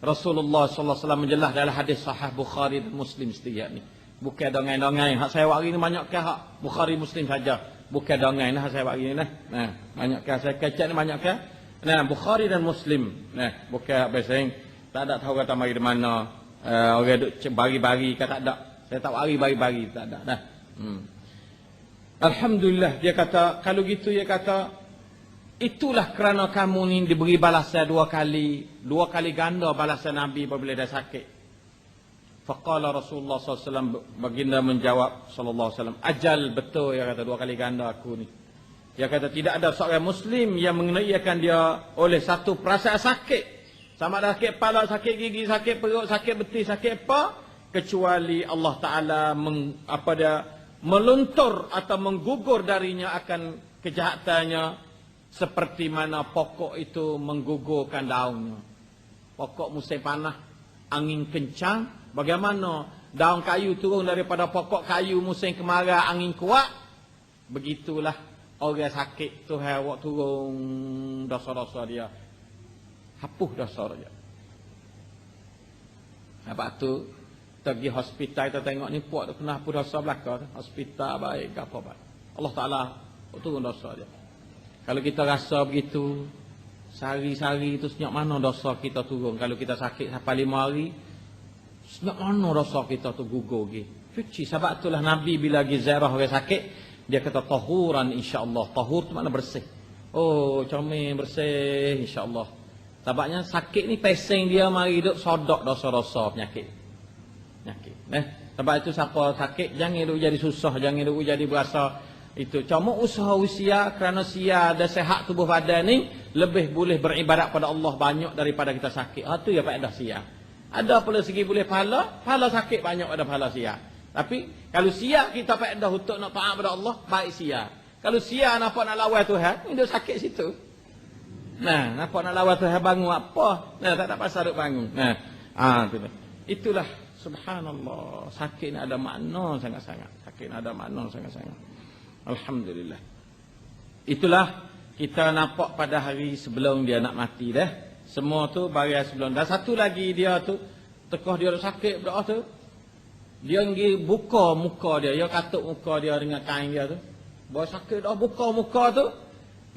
Rasulullah sallallahu alaihi wasallam menjelas dalam hadis sahih Bukhari dan Muslim setiap ni. Bukan dongeng-dongeng. Hak saya hari ni banyak ke hak Bukhari Muslim saja. Bukan dongeng hak saya hari ni nah. Nah, banyak ke saya kecek ni banyak ke. Nah, Bukhari dan Muslim. Nah, bukan biasa tak ada tahu kata mari di mana. Orang duk bari-bari ke tak ada. Saya tak hari bari-bari tak ada dah. Alhamdulillah dia kata kalau gitu dia kata itulah kerana kamu ni diberi balasan dua kali ganda balasan Nabi apabila dia sakit. Faqala Rasulullah SAW, baginda menjawab sallallahu alaihi wasallam, ajal betul ya kata dua kali ganda aku ni. Dia kata tidak ada seorang Muslim yang mengenaikan dia oleh satu perasaan sakit. Sama ada sakit kepala, sakit gigi, sakit perut, sakit betis, sakit apa, kecuali Allah Taala meluntur atau menggugur darinya akan kejahatannya seperti mana pokok itu menggugurkan daunnya. Pokok musim panas, angin kencang, bagaimana daun kayu turun daripada pokok kayu musim kemarau, angin kuat, begitulah orang sakit tu awak turun dosa-dosa dia. Hapus dosa dia. Lepas tu kita pergi hospital, kita tengok ni puak tu kena hapus dosa belakang. Hospital baik ke apa baik. Allah Ta'ala turun dosa dia. Kalau kita rasa begitu, sehari-hari itu senyap mana dosa kita turun. Kalau kita sakit sampai 5 hari, senyap mana dosa kita tu gugur lagi. Cuci. Sebab itulah Nabi bila pergi ziarah orang sakit, dia kata tahuran insya-Allah. Tahur tu makna bersih. Oh, comel bersih insya-Allah. Sebabnya sakit ni pesing dia mari duk sodok dosa-dosa penyakit. Sebab itu siapa sakit jangan duk jadi susah, jangan duk jadi berasa itu. Cuma usaha usia kerana sia ada sehat tubuh badan ni lebih boleh beribadat pada Allah banyak daripada kita sakit. Itu ya faedah sia. Ada pula segi boleh pahala sakit banyak pada pahala sia. Tapi kalau sia kita faedah untuk nak taat pada Allah baik sia. Kalau sia nampak nak lawan Tuhan, dia sakit situ. Nah, nampak nak lawan Tuhan bangun apa? Nah, tak ada pasal duk bangun. Nah, itulah subhanallah, sakit ni ada makna sangat-sangat. Sakit ni ada makna sangat-sangat. Alhamdulillah. Itulah kita nampak pada hari sebelum dia nak mati dah. Semua tu bagai sebelum. Dan satu lagi dia tu, tekah dia sakit berdoa tu. Dia pergi buka muka dia, dia katuk muka dia dengan kain dia tu. Bawa sakit dah buka muka tu.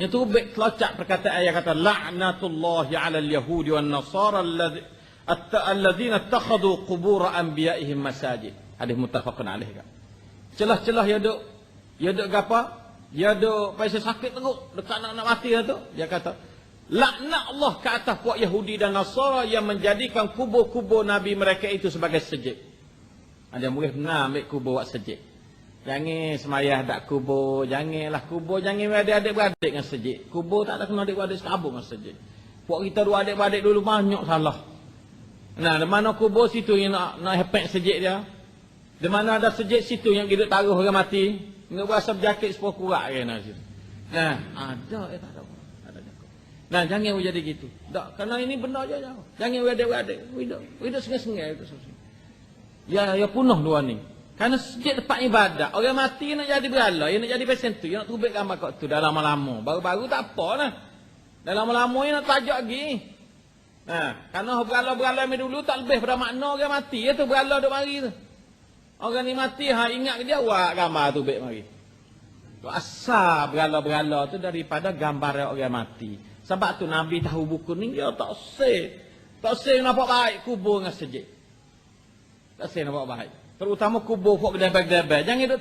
Yang tu baik kelacak perkataan ayat kata la'natullahi 'alal yahudi wan nasara alladzina ittakhadhu qubur anbiya'ihim masajid. Hadis muttafaqun alaih kan. Celah-celah dia duk apa? Dia duk pasal sakit teruk dekat nak mati tu. Dia kata laknat Allah ke atas puak Yahudi dan Nasara yang menjadikan kubur-kubur nabi mereka itu sebagai masjid. Ada boleh benar ambil kubur buat masjid. Jangan semayah tak kubur, janganlah kubur, jangan adik-adik-beradik dengan masjid. Kubur tak ada kena adik-beradik sekabur dengan masjid. Puak kita dua adik-beradik dulu banyak salah. Nah, di mana kubur situ yang nak hepek masjid dia. Di mana ada masjid situ yang kita taruh orang mati. Nggak berasa berjakit sepuluh kurak ke nak situ. Nah, ada tak ada. Nah, jangan jadi gitu. Tak, kerana ini benda je. Jangan adik-beradik. Hidup sengah-sengah itu. Ya punah dua ni. Kerana masjid tempat ibadat. Orang mati nak jadi berhala, dia nak jadi pesen tu, dia nak tubik gambar kat tu dah lama-lama. Baru-baru tak apa lah. Dah lama-lama dia nak tajak lagi. Nah, kerana berhala-berhala yang dulu tak lebih pada makna orang mati. Dia tu berhala duk mari tu. Orang ni mati, ingat dia buat gambar tubik mari. Asal berhala-berhala tu daripada gambar orang mati. Sebab tu Nabi tahu buku ni, dia tak say nampak baik kubur dengan masjid. Tak say nampak baik. Terutama kubur fok gedebel-gedebel. Jangan duduk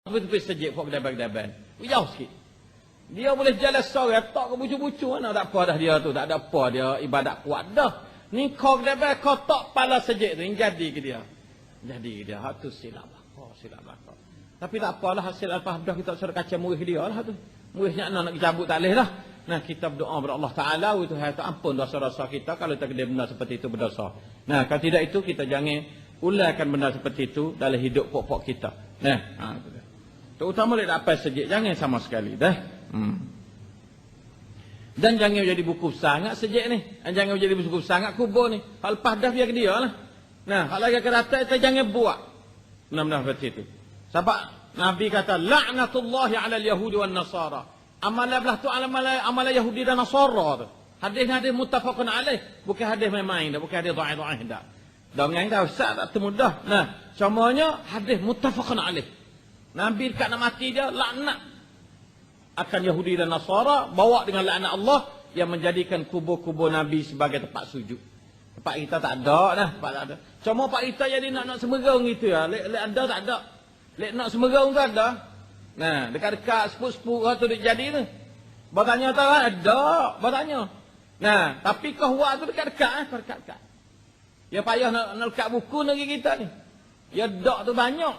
tepi masjid fok gedebel-gedebel. Jauh sikit. Dia boleh jalan sore tak ke bucu-bucu mana tak apa dah dia tu. Tak ada apa dia ibadat kuat dah. Ni kau gedebel kau tak pala masjid tu. Ini jadi ke dia. Jadi ke dia. Hak tu silap belakang. Tapi tak apalah hasil al-fahdah kita suruh kaca murih dia lah tu. Murihnya nak cabut tak boleh lah. Nah, kita berdoa kepada Allah Ta'ala itu ampun dosa-dosa kita kalau kita benda seperti itu berdosa. Nah, kalau tidak itu kita jangan ulaikan benda seperti itu dalam hidup pokok kita. Nah, terutama tidak apa sejak jangan sama sekali dah. Dan jangan jadi buku sangat sejak ni. Jangan jadi buku sangat kubur ni. Hal lepas dah biar dia lah. Nah, hal lagi kerata kita jangan buat. Benar-benar seperti itu. Sebab Nabi kata la'natullahi 'alal yahudi wan nasara. Amalan belah tu amalan Yahudi dan Nasara tu. Hadis muttafaqun alaih, bukan hadis main-main dah, bukan hadis dhaif-dhaif dah. Dengan dah ustaz tak temudah. Nah, semuanya hadis muttafaqun alaih. Nabi dekat nak mati dia laknat akan Yahudi dan Nasara, bawa dengan laknat Allah yang menjadikan kubur-kubur Nabi sebagai tempat sujud. Tempat kita tak ada dah, tempat tak ada. Cuma tempat kita jadi nak semerang gitu ya. Lek ada tak ada. Lek nak semerang tu ada. Nah, dekat-dekat sepuk-sepuk tu dia jadi tu. Bertanya tak ada, bertanya. Nah, tapi kau buat tu dekat-dekat dekat-dekat. Ya payah nak lekat buku negeri kita ni. Ya dak tu banyak.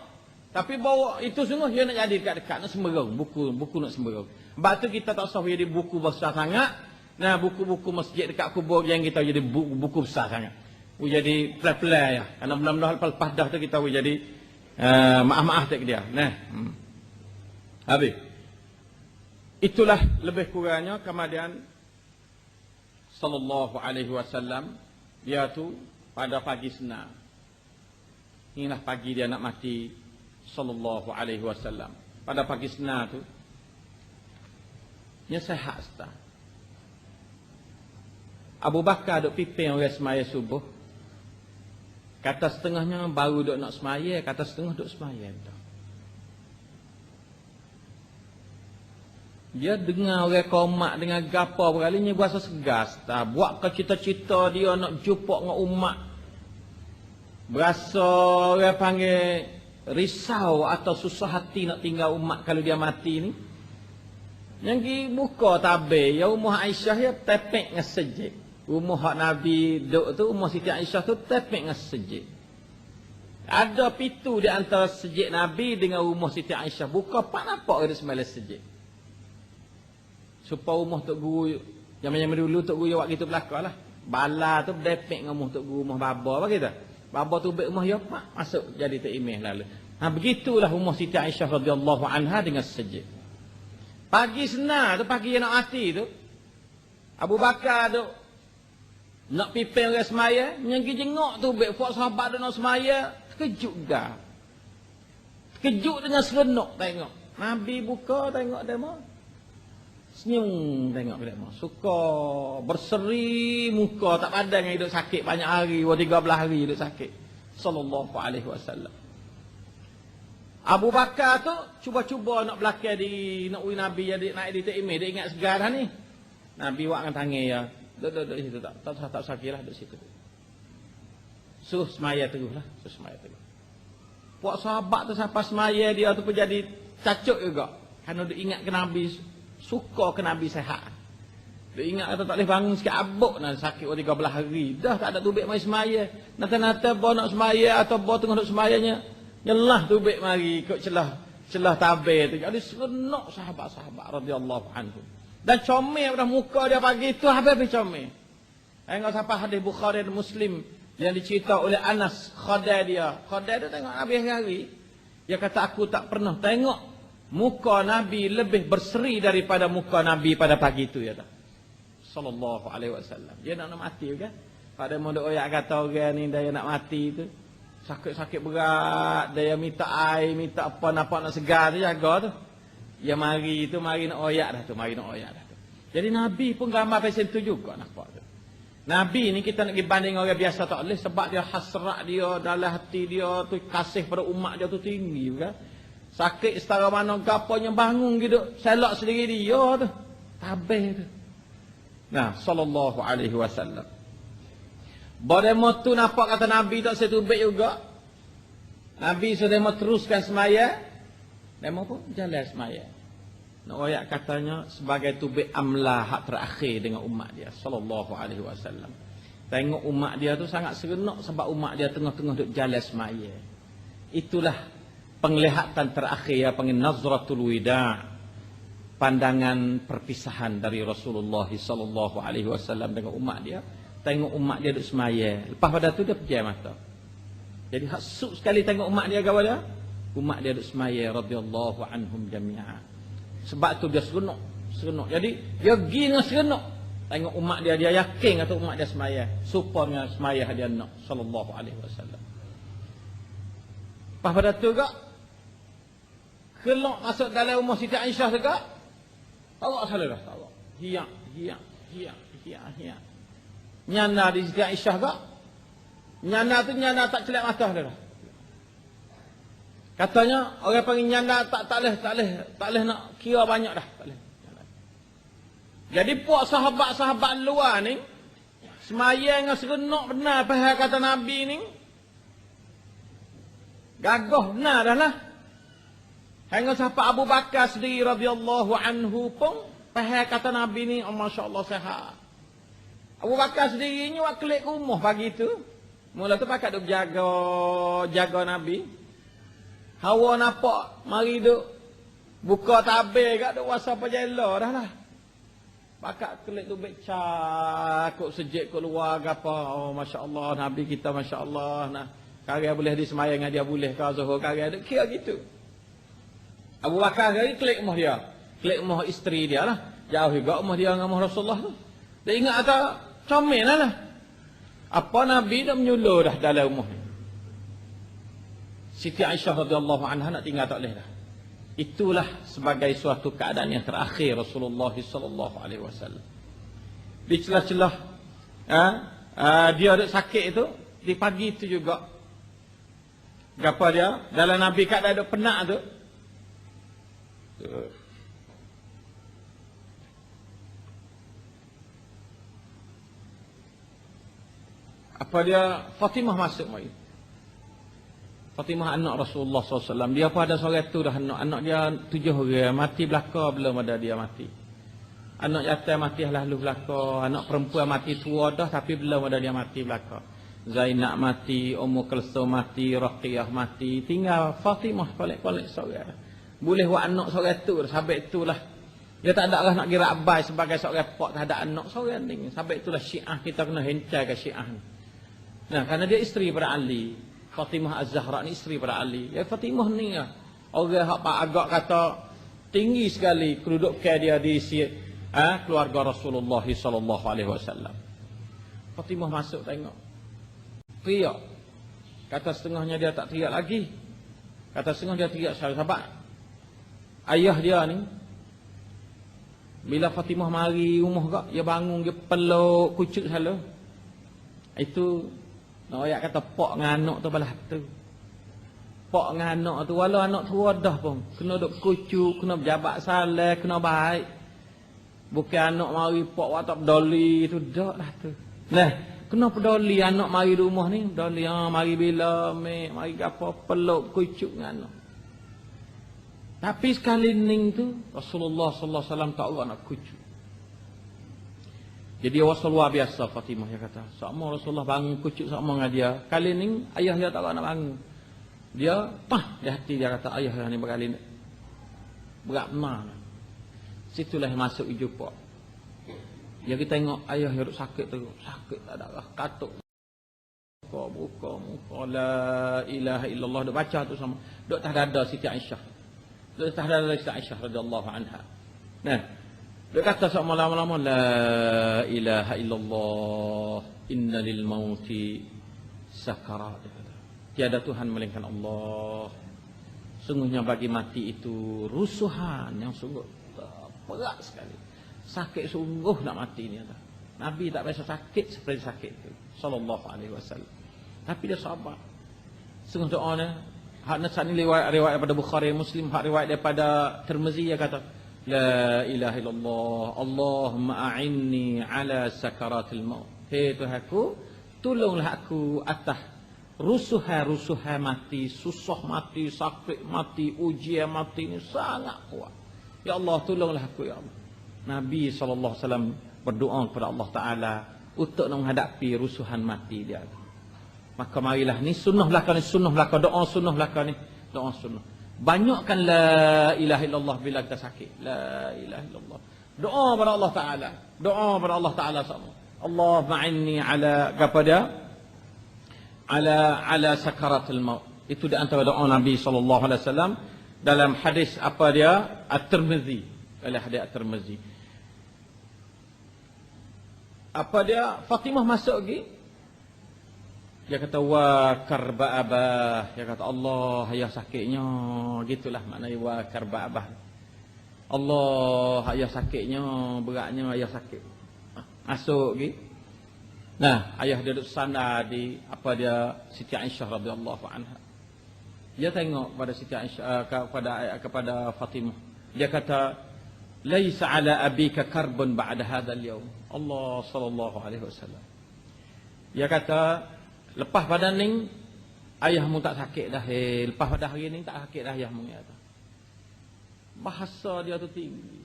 Tapi bawa itu sungguh dia nak jadi dekat-dekat, nak semberang, buku nak semberang. Sebab tu kita tak usah jadi buku besar sangat. Nah, buku-buku masjid dekat kubur yang kita jadi buku besar sangat. Jadi pelai-pelai ya. Karena benar-benar lepas dah tu kita jadi maaf-maaf tak dia. Nah. Habis. Itulah lebih kurangnya kemudian sallallahu alaihi wasallam dia tu pada pagi senar. Inilah pagi dia nak mati sallallahu alaihi wasallam. Pada pagi senar tu dia sehat setah. Abu Bakar duk pimpin orang semaya subuh. Kata setengahnya baru duk nak semaya, kata setengah duk semaya dah. Dia dengar orang komak dengan gapa berkalinya berasa segas. Buat ke cita-cita dia nak jumpa dengan umat. Berasa orang panggil risau atau susah hati nak tinggal umat kalau dia mati ni. Yang pergi buka tabir. Ya Ummah Aisyah ya tepek dengan sejik. Rumah hak Nabi duduk tu, rumah Siti Aisyah tu tepek dengan sejid. Ada pintu di antara sejid Nabi dengan rumah Siti Aisyah. Buka pak nampak ada sembilan sejid. Supaya rumah Tok Guru, zaman-zaman dulu Tok Guru buat gitu belakang lah. Bala tu depek dengan rumah Tok Guru, rumah Baba apa kita. Baba tu baik rumah ya pak, masuk jadi Tok Imeh lalu. Begitulah rumah Siti Aisyah radhiyallahu anha dengan sejid. Pagi senar tu, pagi yang nak mati tu, Abu Bakar tu nak pipin orang semaya, yang jengok tu baik buat sahabat dia nak semaya, terkejut dah. Terkejut dengan serenuk tengok. Nabi buka tengok demo. Senyum tengok demo. Suka berseri muka, tak pandang yang hidup sakit banyak hari, 13 hari hidup sakit. Sallallahu alaihi wasallam. Abu Bakar tu cuba-cuba nak belakang di nak Nabi jadi naik di Taimih, dia ingat segar dah ni. Nabi wak dengan tangan ya. Duduk di situ tak sakitlah duduk situ. Suruh semaya teruslah, suruh semaya terus. Puak sahabat tu sampai semaya dia tu pun jadi cacut juga. Kerana dia ingat ke Nabi, suka ke Nabi sehat. Dia ingat kata tak boleh bangun sikit abuk nak sakit 13 hari. Dah tak ada tubik mai semaya. Nata-nata bawa nak semaya atau bawa tengah duk semayanya, nyelah tubik mari ikut celah tabir tu. Jadi seronok sahabat-sahabat radhiyallahu anhum. Dan comel dah muka dia pagi tu habis comel. Tengok sampai hadis Bukhari dan Muslim yang dicerita oleh Anas, khadai dia. Khadai dia tengok Nabi hari-hari. Dia kata aku tak pernah tengok muka Nabi lebih berseri daripada muka Nabi pada pagi itu ya tak. Sallallahu alaihi wasallam. Dia nak mati kan? Pada mondok oyak kata orang ni dia nak mati tu. Sakit-sakit berat, dia minta air, minta apa nak segar tu jaga tu. Ya mari tu, mari nak oyak dah tu, mari nak oyak dah tu. Jadi Nabi pun gambar pasal tu juga nampak tu. Nabi ni kita nak pergi banding orang biasa tak boleh sebab dia hasrat dia dalam hati dia tu kasih pada umat dia tu tinggi kan. Sakit setara mana gaponya bangun gitu, selak sendiri dia tu. Tabih tu. Nah, sallallahu alaihi wasallam. Bagaimana tu nampak kata Nabi tak setubik juga. Nabi sudah mau teruskan semaya. Demo pun jalan semaya. Nak ayat katanya sebagai tubik amlah hak terakhir dengan umat dia sallallahu alaihi wasallam. Tengok umat dia tu sangat serenok sebab umat dia tengah-tengah duk jalan semaya. Itulah penglihatan terakhir ya panggil nazratul wida'. Pandangan perpisahan dari Rasulullah sallallahu alaihi wasallam dengan umat dia. Tengok umat dia duk semaya. Lepas pada tu dia pejam mata. Jadi hak suk sekali tengok umat dia gawa dia. Umat dia duk semaya radhiyallahu anhum jami'a. Sebab tu dia seronok. Jadi dia pergi dengan seronok. Tengok umat dia yakin atau umat dia semaya. Supaya semaya dia nak sallallahu alaihi wasallam. Lepas pada tu juga kelak masuk dalam rumah Siti Aisyah juga. Allah salah dah. Hiyak. Nyana di Siti Aisyah juga. Nyana tak celak mata dia dah. Katanya orang panggil nyanda tak boleh nak kira banyak dah, tak boleh. Jadi puak sahabat-sahabat luar ni semaya dengan serenok benar apa kata Nabi ni. Gagah benar dah lah. Hingga sahabat Abu Bakar sendiri radhiyallahu anhu pun faham kata Nabi ni, oh, masya-Allah sehat. Abu Bakar sendiri ni wak kelik rumah pagi tu. Mula tu pakat duk jaga Nabi. Hawa nampak mari duk buka tabir kat duk wasa pajela dah lah. Pakak kelik tu becak kok sejik keluar ke apa. Oh masya-Allah Nabi kita masya-Allah nah. Karya boleh disemayang dengan dia boleh ke Zuhur karya duk kira gitu. Abu Bakar hari kelik rumah dia. Kelik rumah isteri dia lah. Jauh juga rumah dia dengan rumah Rasulullah tu. Dia ingat kata comel lah. Apa Nabi dah menyuluh dah dalam rumah ni. Siti Aisyah radhiyallahu anha nak tinggal tak boleh dah. Itulah sebagai suatu keadaan yang terakhir Rasulullah sallallahu alaihi wasallam. Di celah-celah dia ada sakit itu di pagi itu juga. Gapa dia dalam Nabi kat ada penat tu. Apa dia Fatimah masuk mai. Fatimah anak Rasulullah SAW. Dia pun ada seorang tu dah anak dia 7 orang. Mati belaka belum ada dia mati. Anak yatim mati lalu belaka, anak perempuan mati tua dah tapi belum ada dia mati belaka. Zainab mati, Ummu Kulsum mati, Raqiyah mati, tinggal Fatimah kolek-kolek seorang. Boleh buat anak seorang tu, sampai itulah. Dia tak ada lah nak kira abai sebagai seorang pok, tak ada anak seorang ni. Sampai itulah Syiah kita kena hencai ke Syiah ni. Nah, kerana dia isteri pada Ali. Fatimah Az-Zahra ni isteri pada Ali. Ya Fatimah ni lah. Orang agak kata tinggi sekali kedudukan dia di keluarga Rasulullah sallallahu alaihi wasallam. Fatimah masuk tengok. Teriak. Kata setengahnya dia tak teriak lagi. Kata setengah dia teriak sahabat. Ayah dia ni bila Fatimah mari rumah gak, dia bangun dia peluk kucuk selalu. Itu nak kata pok dengan anak tu belah tu. Pok dengan anak tu walau anak tua dah pun kena duk kucuk, kena berjabat salah, kena baik. Bukan anak mari pok watak peduli tu dak lah tu. Nah, kena peduli anak mari rumah ni, peduli mari bila mari gapo peluk kucuk dengan anak. Tapi sekali ning tu Rasulullah sallallahu alaihi wasallam tak orang nak kucuk. Jadi awak luar biasa Fatimah dia kata. Sama Rasulullah bangun kucuk sama dengan dia. Kali ning ayah dia tak nak bangun. Dia di hati dia kata ayah ni berkali ni berat benar. Situlah masuk jumpa. Ya kita tengok ayah yang sakit tu, sakit tak darah, katuk. Buka muka la ilaha illallah dok baca tu sama. Dok tak dada Siti Aisyah. Dok tak dada Siti Aisyah radhiyallahu anha. Nah, dok kata sama lama-lama la ilaha illallah inna lil mauti sakarat. Tiada Tuhan melainkan Allah. Sungguhnya bagi mati itu rusuhan yang sungguh berat sekali. Sakit sungguh nak mati ni. Nabi tak biasa sakit seperti sakit itu. Sallallahu alaihi wasallam. Tapi dia sabar. Sungguh doanya. Hak nasani riwayat daripada Bukhari Muslim, hak riwayat daripada Tirmizi dia kata, la ilaha illallah, Allahumma a'inni ala sakaratil maut. Hei Tuhanku, tolonglah aku atas rusuhan mati, susah mati, sakit mati, ujian mati ni sangat kuat. Ya Allah, tolonglah aku ya Allah. Nabi SAW berdoa kepada Allah Ta'ala untuk menghadapi rusuhan mati dia. Maka marilah ni sunnah belaka ni, doa sunnah belaka ni, doa sunnah. Banyakkan la ilaha illallah bila kita sakit. La ilaha illallah. Doa kepada Allah Ta'ala. Doa kepada Allah Ta'ala sama. Allah ma'inni ala kepada ala sakaratul maut. Itu di antara doa Nabi SAW. Dalam hadis apa dia? At-Tirmizi. Dalam hadis At-Tirmizi. Apa dia? Fatimah masuk lagi. Dia kata wa karba abah. Dia kata Allah ayah sakitnya. Gitulah maknanya wa karba abah. Allah ayah sakitnya, beratnya ayah sakit. Masuk lagi. Nah, ayah dia duduk sana di apa dia Siti Aisyah radhiyallahu anha. Dia tengok pada Siti Aisyah kepada Fatimah. Dia kata, "Laisa ala abika karbun ba'da hadzal yaum." Allah sallallahu alaihi wasallam. Dia kata, lepas pada ning ayahmu tak sakit dah. Lepas pada hari ni tak sakit dah ayahmu kata. Bahasa dia tu tinggi.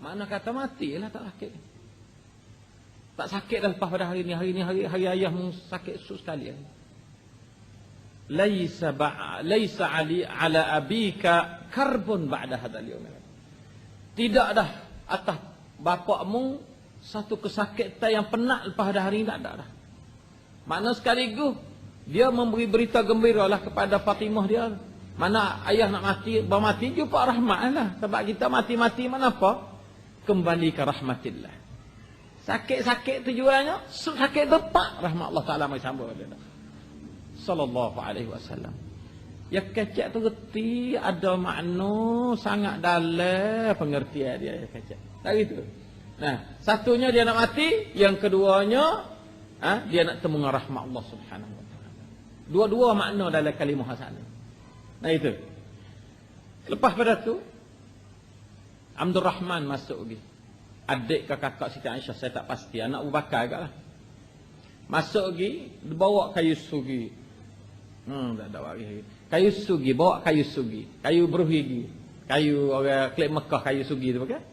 Mana kata matilah tak sakit. Tak sakit dah lepas pada hari ni. Hari ayahmu sakit sekali. Laisa ali ala abika karbun ba'da hadzal yaum. Tidak dah atas bapakmu satu kesakitan yang penat lepas pada hari ini, tak ada dah. Makna sekaligus dia memberi berita gembiralah kepada Fatimah dia. Mana ayah nak mati, bermati jumpa rahmatlah. Sebab kita mati-mati mana apa? Kembali ke rahmatillah. Sakit-sakit tujuannya, sakit tepat rahmat Allah Taala mai sambung dia. Sallallahu alaihi wasallam. Ya kecek tu reti ada makna sangat dalam pengertian dia ya kecek. Tak gitu. Nah, satunya dia nak mati, yang keduanya dia nak temu dengan rahmat Allah Subhanahu wa taala. Dua-dua makna dalam kalimah hasan. Nah itu. Lepas pada tu Abdul Rahman masuk lagi. Adik ke kakak Siti Aisyah saya tak pasti, anak Abu Bakar agaklah. Masuk lagi, bawa kayu sugi. Tak ada lagi. Kayu sugi, bawa kayu sugi. Kayu berhigi. Kayu orang Kelip Mekah, kayu sugi tu pakai.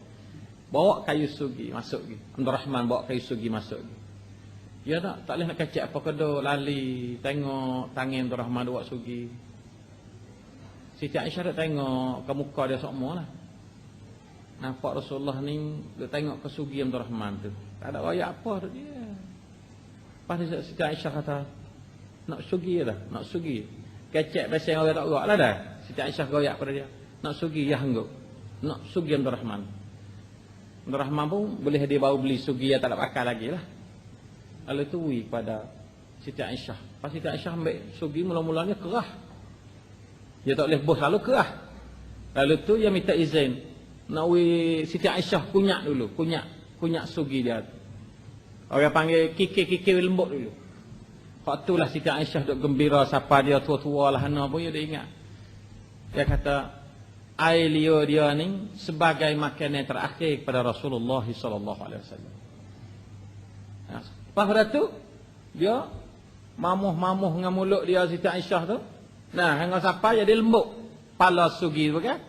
bawa kayu sugi masuk gi. Abdul Rahman bawa kayu sugi masuk gi. Ya tak boleh nak kecek apa kedok lali tengok tangan Abdul Rahman bawa sugi. Siti Aisyah tengok ke muka dia semua lah. Nampak Rasulullah ni dia tengok ke sugi Abdul Rahman tu. Tak ada wayak apa tu dia. Lepas tu Siti Aisyah kata, nak sugi dah, nak sugi. Kecek pasal orang tak gerak lah dah. Siti Aisyah goyak pada dia. Nak sugi ya hangguk. Nak sugi Abdul Rahman. Abdul Rahman pun boleh dia bawa beli sugi yang tak ada pakai lagi lah. Lalu tu wui pada Siti Aisyah. Pas Siti Aisyah ambil sugi mula-mulanya kerah. Dia tak boleh bos lalu kerah. Lalu tu dia minta izin. Nak wui Siti Aisyah kunyak dulu. Kunyak sugi dia. Orang panggil kikir-kikir lembut dulu. Waktu tu lah Siti Aisyah duk gembira siapa dia tua-tua lah hana pun dia ingat. Dia kata air liur dia ni sebagai makanan terakhir kepada Rasulullah sallallahu alaihi wasallam. Lepas pada tu dia mamuh-mamuh dengan mulut dia Siti Aisyah tu. Nah, hang siapa jadi lembut. Pala sugi tu kan.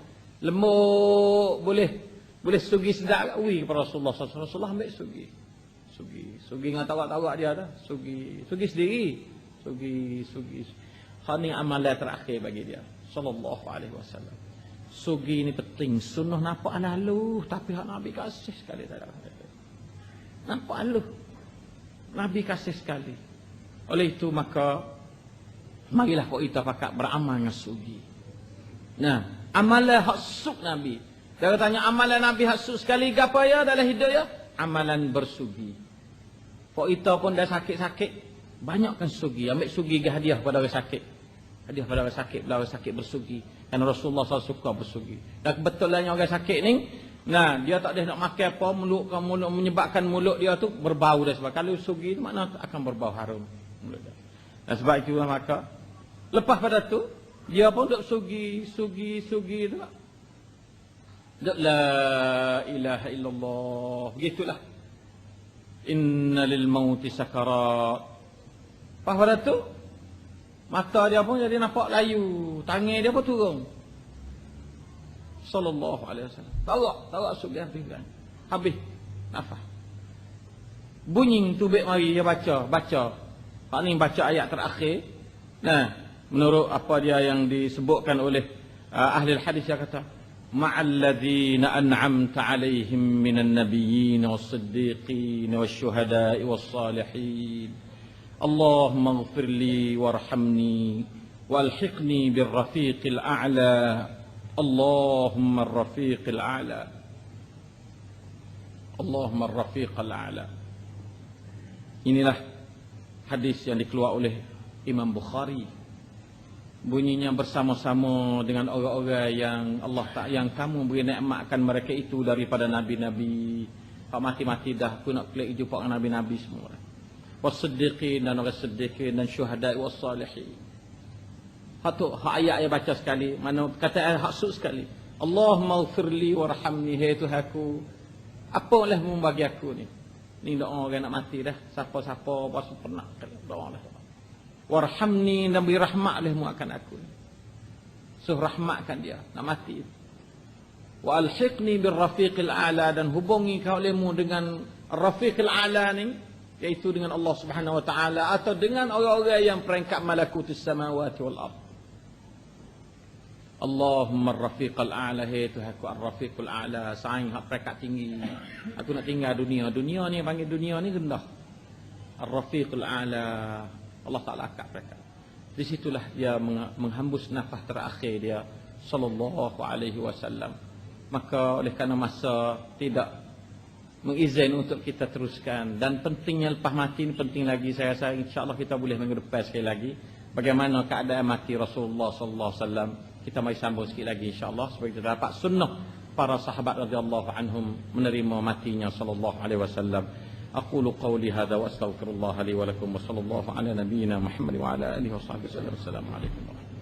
Lembut boleh sugi sedap kat ui kepada Rasulullah sallallahu alaihi wasallam. Rasulullah ambil sugi. Sugi dengan tawak-tawak dia dah. Sugi sendiri. Sugi. Hal ni amalan terakhir bagi dia sallallahu alaihi wasallam. Sugi ni penting. Sunnah nampak lalu tapi hak Nabi kasih sekali tak ada. Nampak lalu. Nabi kasih sekali. Oleh itu maka marilah kita pakat beramal dengan sugi. Nah, amalan hak suk Nabi. Dia tanya amalan Nabi hak suk sekali gapo ya dalam hidup ya? Amalan bersugi. Kok kita pun dah sakit-sakit, banyakkan sugi. Ambil sugi ke hadiah pada orang sakit. Hadiah pada orang sakit, bila orang sakit bersugi. Kerana Rasulullah SAW suka bersugi. Dan kebetulannya orang sakit ni, nah dia tak boleh nak makan apa, mulut menyebabkan mulut dia tu berbau dah. Sebab kalau sugi tu makna akan berbau harum mulut dia. Dan sebab itulah maka lepas pada tu dia pun duk sugi tu. Duk la ilaha illallah. Begitulah. Inna lil mauti sakarat. Lepas pada tu mata dia pun jadi nampak layu, tangan dia pun turun. Sallallahu alaihi wasallam. Tarak sugi habis nafas. Bunyi tubik mari dia baca. Hak ni baca ayat terakhir. Nah, menurut apa dia yang disebutkan oleh ahli hadis dia kata, ma'al ladzina an'amta 'alaihim minan nabiyyin was-siddiqin wasyuhada'i was-salihin. Allahumma ighfir li warhamni walhiqni birrafiqil a'la. Allahumma ar-rafiqil a'la. Allahumma ar-rafiqil a'la. Inilah hadis yang dikeluarkan oleh Imam Bukhari. Bunyinya bersama-sama dengan orang-orang yang Allah tak yang kamu beri nikmatkan mereka itu daripada nabi-nabi. Pak mati-mati dah aku nak klik jumpa dengan nabi-nabi semua. Was-siddiqin dan orang siddiqin dan syuhada was-salihin. Hak ayat yang baca sekali, mana kata hak sud sekali. Allahumma ighfirli warhamni, hai Tuhanku, apa oleh mu bagi aku ni? Ni doa orang nak mati dah. Siapa-siapa pasal pernah doa lah. Warhamni dan beri rahmat olehmu akan aku. So rahmatkan dia nak mati. Wa alhiqni bir rafiqil a'la, dan hubungi kau olehmu dengan rafiqil a'la ni, iaitu dengan Allah Subhanahu wa taala atau dengan orang-orang yang peringkat malakutus samawati wal ard. Allahumma ar-rafiqal a'la, hai Tuhanku ar-rafiqul a'la, saing hak peringkat tinggi. Aku nak tinggal dunia. Dunia ni panggil dunia ni rendah. Ar-rafiqul a'la, Allah Ta'ala akak mereka. Di situlah dia menghembus nafas terakhir dia sallallahu alaihi wasallam. Maka oleh kerana masa tidak mengizin untuk kita teruskan, dan pentingnya lepas mati ini penting lagi, saya rasa insya-Allah kita boleh minggu depan sekali lagi bagaimana keadaan mati Rasulullah sallallahu alaihi wasallam. Kita mari sambung sikit lagi insya-Allah supaya kita dapat sunnah para sahabat radhiyallahu anhum menerima matinya sallallahu alaihi wasallam. أقول قولي هذا وأستغفر الله لي ولكم وصلى الله على نبينا محمد وعلى آله وصحبه وسلم. السلام عليكم ورحمة الله.